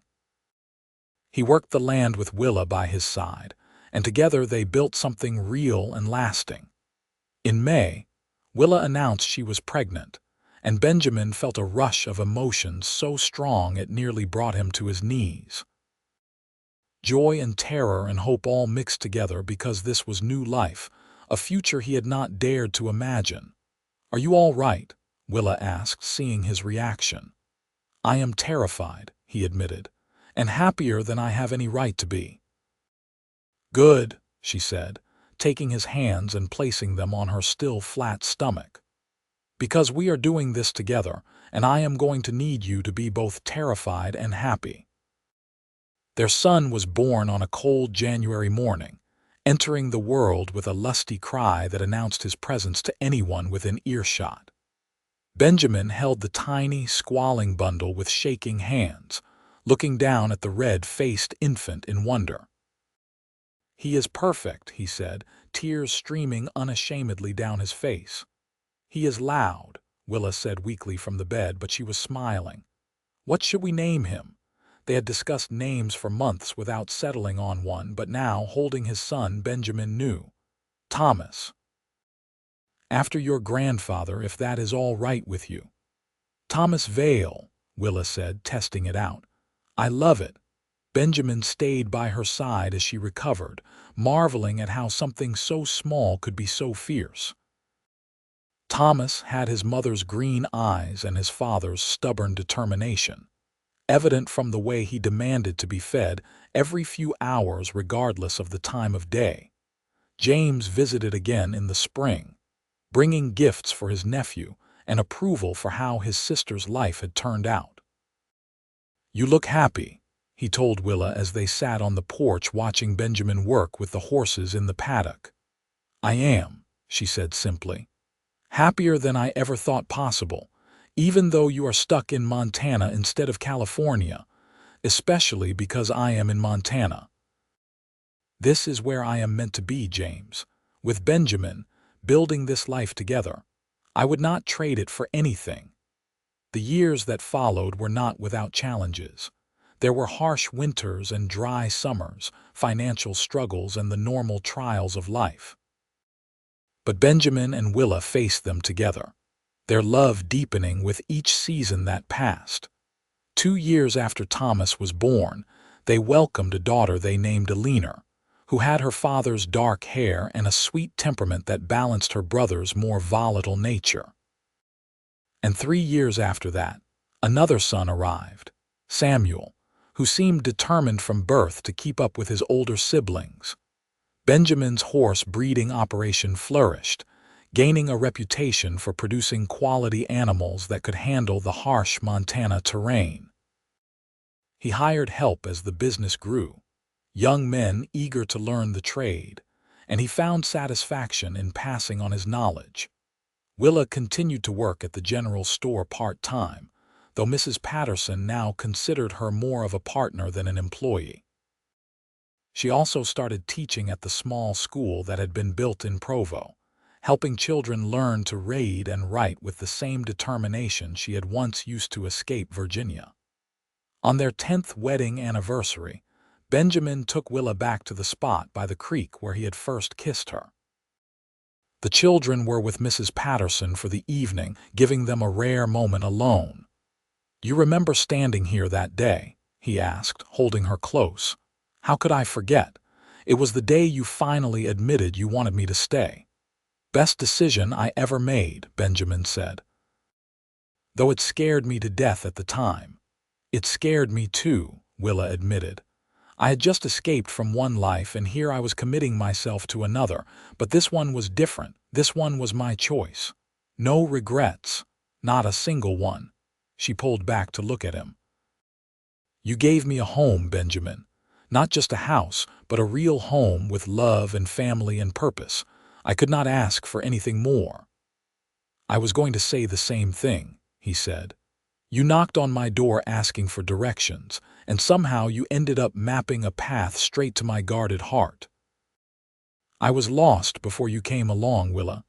Speaker 1: He worked the land with Willa by his side, and together they built something real and lasting. In May, Willa announced she was pregnant, and Benjamin felt a rush of emotions so strong it nearly brought him to his knees. Joy and terror and hope all mixed together because this was new life, a future he had not dared to imagine. "Are you all right?" Willa asked, seeing his reaction. "I am terrified," he admitted, "and happier than I have any right to be." "Good," she said, taking his hands and placing them on her still flat stomach. "Because we are doing this together, and I am going to need you to be both terrified and happy." Their son was born on a cold January morning, entering the world with a lusty cry that announced his presence to anyone within earshot. Benjamin held the tiny, squalling bundle with shaking hands, looking down at the red-faced infant in wonder. "He is perfect," he said, tears streaming unashamedly down his face. "He is loud," Willa said weakly from the bed, but she was smiling. "What should we name him?" They had discussed names for months without settling on one, but now, holding his son, Benjamin knew. "Thomas. After your grandfather, if that is all right with you." "Thomas Vale," Willa said, testing it out. "I love it." Benjamin stayed by her side as she recovered, marveling at how something so small could be so fierce. Thomas had his mother's green eyes and his father's stubborn determination, evident from the way he demanded to be fed every few hours regardless of the time of day. James visited again in the spring, bringing gifts for his nephew and approval for how his sister's life had turned out. "You look happy," he told Willa as they sat on the porch watching Benjamin work with the horses in the paddock. "I am," she said simply. "Happier than I ever thought possible, even though you are stuck in Montana instead of California, especially because I am in Montana. This is where I am meant to be, James. With Benjamin, building this life together. I would not trade it for anything." The years that followed were not without challenges. There were harsh winters and dry summers, financial struggles, and the normal trials of life. But Benjamin and Willa faced them together, their love deepening with each season that passed. 2 years after Thomas was born, they welcomed a daughter they named Alina, who had her father's dark hair and a sweet temperament that balanced her brother's more volatile nature. And 3 years after that, another son arrived, Samuel, who seemed determined from birth to keep up with his older siblings. Benjamin's horse breeding operation flourished, gaining a reputation for producing quality animals that could handle the harsh Montana terrain. He hired help as the business grew, young men eager to learn the trade, and he found satisfaction in passing on his knowledge. Willa continued to work at the general store part-time, though Mrs. Patterson now considered her more of a partner than an employee. She also started teaching at the small school that had been built in Provo, helping children learn to read and write with the same determination she had once used to escape Virginia. On their 10th wedding anniversary, Benjamin took Willa back to the spot by the creek where he had first kissed her. The children were with Mrs. Patterson for the evening, giving them a rare moment alone. "You remember standing here that day?" he asked, holding her close. "How could I forget? It was the day you finally admitted you wanted me to stay." "Best decision I ever made," Benjamin said. "Though it scared me to death at the time." "It scared me too," Willa admitted. "I had just escaped from one life and here I was committing myself to another, but this one was different. This one was my choice. No regrets. Not a single one." She pulled back to look at him. "You gave me a home, Benjamin. Not just a house, but a real home with love and family and purpose. I could not ask for anything more." "I was going to say the same thing," he said. "You knocked on my door asking for directions, and somehow you ended up mapping a path straight to my guarded heart. I was lost before you came along, Willa.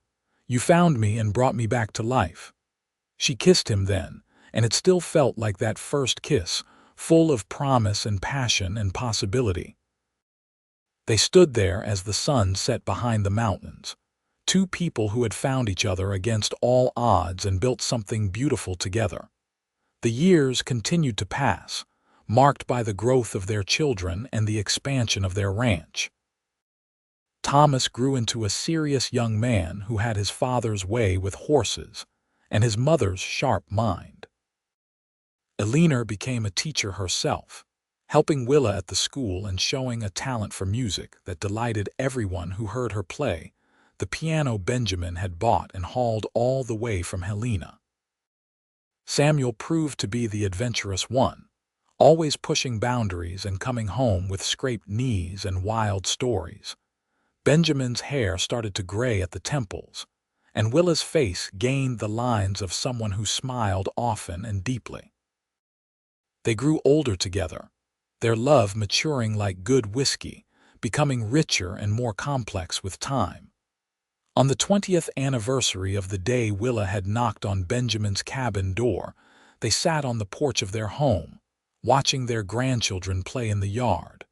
Speaker 1: You found me and brought me back to life." She kissed him then, and it still felt like that first kiss, full of promise and passion and possibility. They stood there as the sun set behind the mountains, two people who had found each other against all odds and built something beautiful together. The years continued to pass, marked by the growth of their children and the expansion of their ranch. Thomas grew into a serious young man who had his father's way with horses and his mother's sharp mind. Alina became a teacher herself, helping Willa at the school and showing a talent for music that delighted everyone who heard her play the piano Benjamin had bought and hauled all the way from Helena. Samuel proved to be the adventurous one, always pushing boundaries and coming home with scraped knees and wild stories. Benjamin's hair started to gray at the temples, and Willa's face gained the lines of someone who smiled often and deeply. They grew older together, their love maturing like good whiskey, becoming richer and more complex with time. On the 20th anniversary of the day Willa had knocked on Benjamin's cabin door, they sat on the porch of their home, watching their grandchildren play in the yard.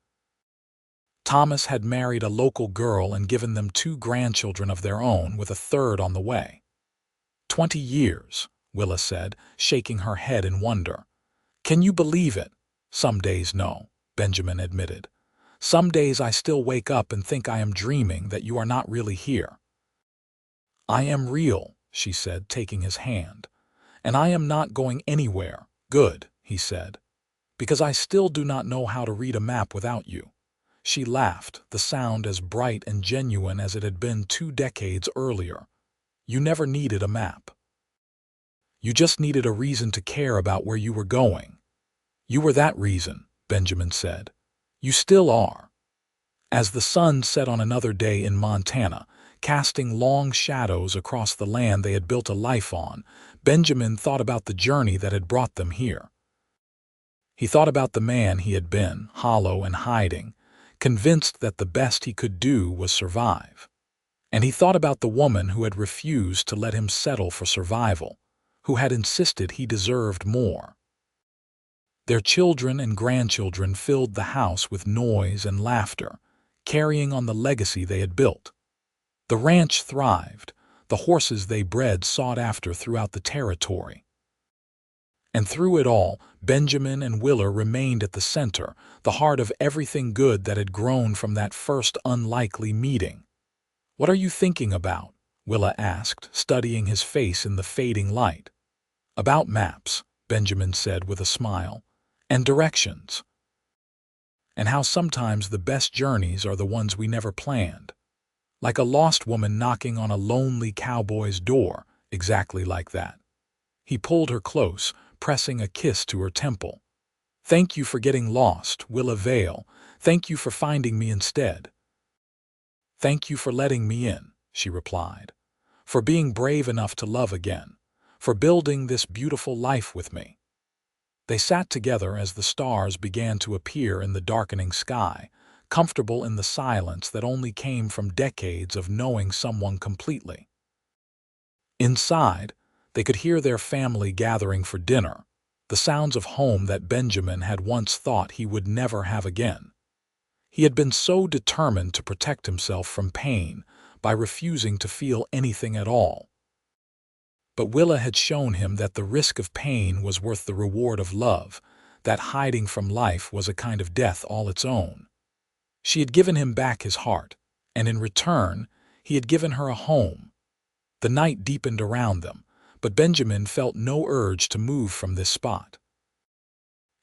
Speaker 1: Thomas had married a local girl and given them 2 grandchildren of their own, with a third on the way. 20 years, Willa said, shaking her head in wonder. Can you believe it? Some days no, Benjamin admitted. Some days I still wake up and think I am dreaming, that you are not really here. I am real, she said, taking his hand. And I am not going anywhere. Good, he said, because I still do not know how to read a map without you. She laughed, the sound as bright and genuine as it had been 2 decades earlier. You never needed a map. You just needed a reason to care about where you were going. You were that reason, Benjamin said. You still are. As the sun set on another day in Montana, casting long shadows across the land they had built a life on, Benjamin thought about the journey that had brought them here. He thought about the man he had been, hollow and hiding, convinced that the best he could do was survive. And he thought about the woman who had refused to let him settle for survival, who had insisted he deserved more. Their children and grandchildren filled the house with noise and laughter, carrying on the legacy they had built. The ranch thrived, the horses they bred sought after throughout the territory. And through it all, Benjamin and Willa remained at the center, the heart of everything good that had grown from that first unlikely meeting. What are you thinking about? Willa asked, studying his face in the fading light. About maps, Benjamin said with a smile, and directions. And how sometimes the best journeys are the ones we never planned. Like a lost woman knocking on a lonely cowboy's door, exactly like that. He pulled her close, pressing a kiss to her temple. Thank you for getting lost, Willa Vale. Thank you for finding me instead. Thank you for letting me in, she replied. For being brave enough to love again. For building this beautiful life with me. They sat together as the stars began to appear in the darkening sky, comfortable in the silence that only came from decades of knowing someone completely. Inside, they could hear their family gathering for dinner, the sounds of home that Benjamin had once thought he would never have again. He had been so determined to protect himself from pain by refusing to feel anything at all. But Willa had shown him that the risk of pain was worth the reward of love, that hiding from life was a kind of death all its own. She had given him back his heart, and in return, he had given her a home. The night deepened around them, but Benjamin felt no urge to move from this spot.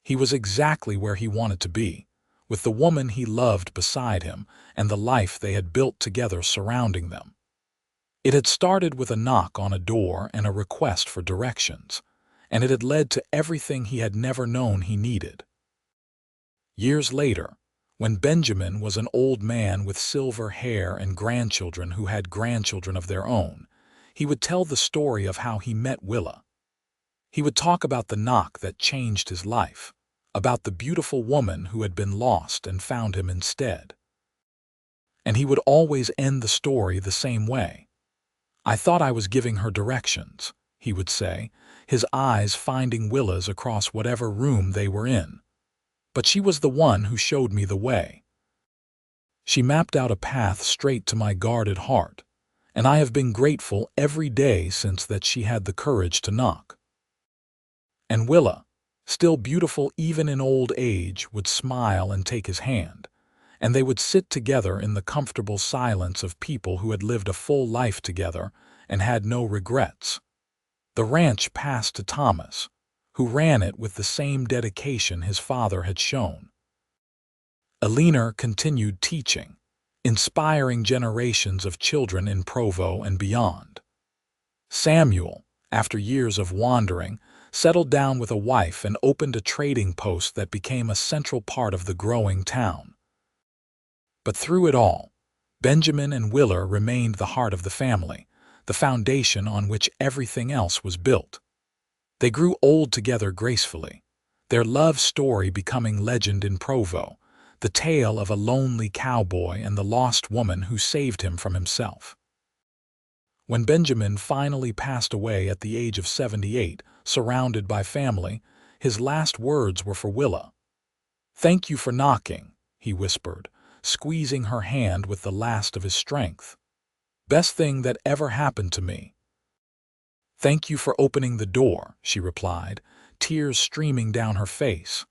Speaker 1: He was exactly where he wanted to be, with the woman he loved beside him and the life they had built together surrounding them. It had started with a knock on a door and a request for directions, and it had led to everything he had never known he needed. Years later, when Benjamin was an old man with silver hair and grandchildren who had grandchildren of their own, he would tell the story of how he met Willa. He would talk about the knock that changed his life, about the beautiful woman who had been lost and found him instead. And he would always end the story the same way. I thought I was giving her directions, he would say, his eyes finding Willa's across whatever room they were in. But she was the one who showed me the way. She mapped out a path straight to my guarded heart, and I have been grateful every day since that she had the courage to knock. And Willa, still beautiful even in old age, would smile and take his hand, and they would sit together in the comfortable silence of people who had lived a full life together and had no regrets. The ranch passed to Thomas, who ran it with the same dedication his father had shown. Eleanor continued teaching, inspiring generations of children in Provo and beyond. Samuel, after years of wandering, settled down with a wife and opened a trading post that became a central part of the growing town. But through it all, Benjamin and Willa remained the heart of the family, the foundation on which everything else was built. They grew old together gracefully, their love story becoming legend in Provo, the tale of a lonely cowboy and the lost woman who saved him from himself. When Benjamin finally passed away at the age of 78, surrounded by family, his last words were for Willa. "Thank you for knocking," he whispered, squeezing her hand with the last of his strength. "Best thing that ever happened to me." "Thank you for opening the door," she replied, tears streaming down her face.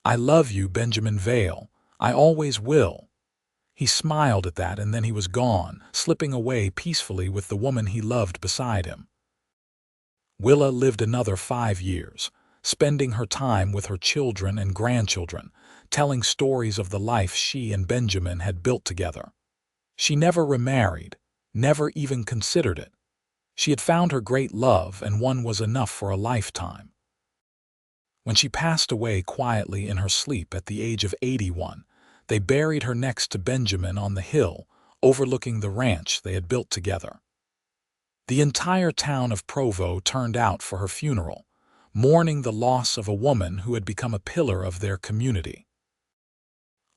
Speaker 1: "I love you, Benjamin Vale. I always will." He smiled at that, and then he was gone, slipping away peacefully with the woman he loved beside him. Willa lived another 5 years, spending her time with her children and grandchildren, telling stories of the life she and Benjamin had built together. She never remarried, never even considered it. She had found her great love, and one was enough for a lifetime. When she passed away quietly in her sleep at the age of 81, they buried her next to Benjamin on the hill, overlooking the ranch they had built together. The entire town of Provo turned out for her funeral, mourning the loss of a woman who had become a pillar of their community.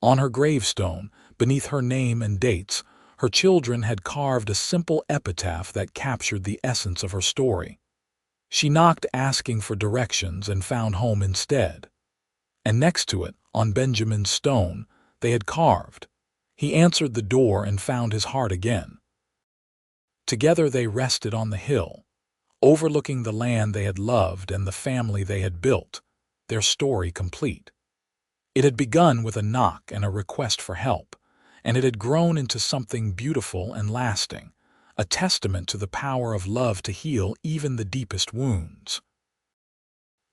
Speaker 1: On her gravestone, beneath her name and dates, her children had carved a simple epitaph that captured the essence of her story. She knocked asking for directions and found home instead. And next to it, on Benjamin's stone, they had carved, "He answered the door and found his heart again." Together they rested on the hill, overlooking the land they had loved and the family they had built, their story complete. It had begun with a knock and a request for help, and it had grown into something beautiful and lasting, a testament to the power of love to heal even the deepest wounds.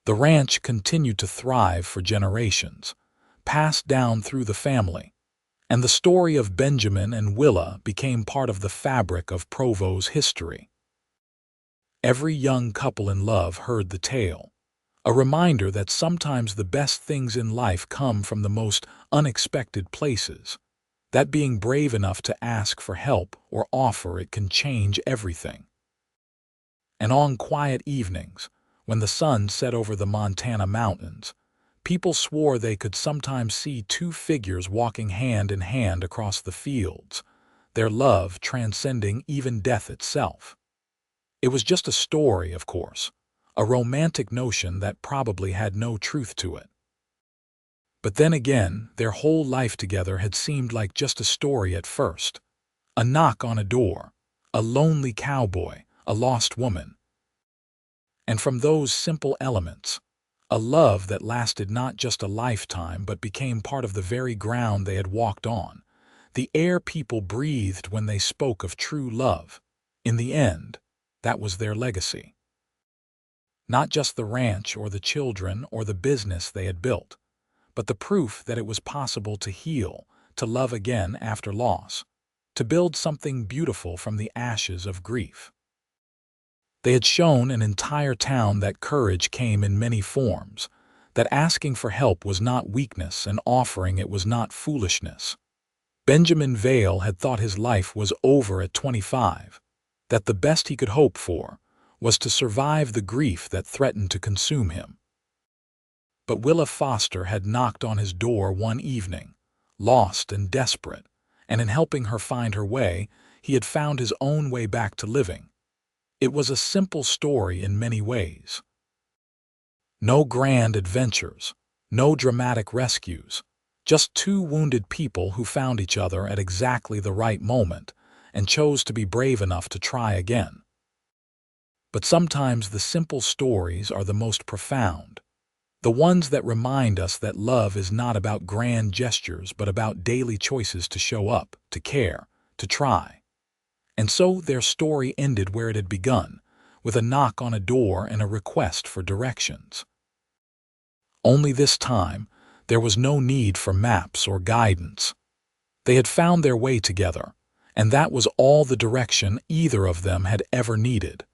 Speaker 1: The ranch continued to thrive for generations, passed down through the family, and the story of Benjamin and Willa became part of the fabric of Provo's history. Every young couple in love heard the tale, a reminder that sometimes the best things in life come from the most unexpected places, that being brave enough to ask for help or offer it can change everything. And on quiet evenings, when the sun set over the Montana mountains, people swore they could sometimes see 2 figures walking hand in hand across the fields, their love transcending even death itself. It was just a story, of course, a romantic notion that probably had no truth to it. But then again, their whole life together had seemed like just a story at first. A knock on a door, a lonely cowboy, a lost woman. And from those simple elements, a love that lasted not just a lifetime but became part of the very ground they had walked on, the air people breathed when they spoke of true love. In the end, that was their legacy. Not just the ranch or the children or the business they had built, but the proof that it was possible to heal, to love again after loss, to build something beautiful from the ashes of grief. They had shown an entire town that courage came in many forms, that asking for help was not weakness and offering it was not foolishness. Benjamin Vale had thought his life was over at 25, that the best he could hope for was to survive the grief that threatened to consume him. But Willa Foster had knocked on his door one evening, lost and desperate, and in helping her find her way, he had found his own way back to living. It was a simple story in many ways. No grand adventures, no dramatic rescues, just 2 wounded people who found each other at exactly the right moment and chose to be brave enough to try again. But sometimes the simple stories are the most profound, the ones that remind us that love is not about grand gestures but about daily choices to show up, to care, to try. And so their story ended where it had begun, with a knock on a door and a request for directions. Only this time, there was no need for maps or guidance. They had found their way together, and that was all the direction either of them had ever needed.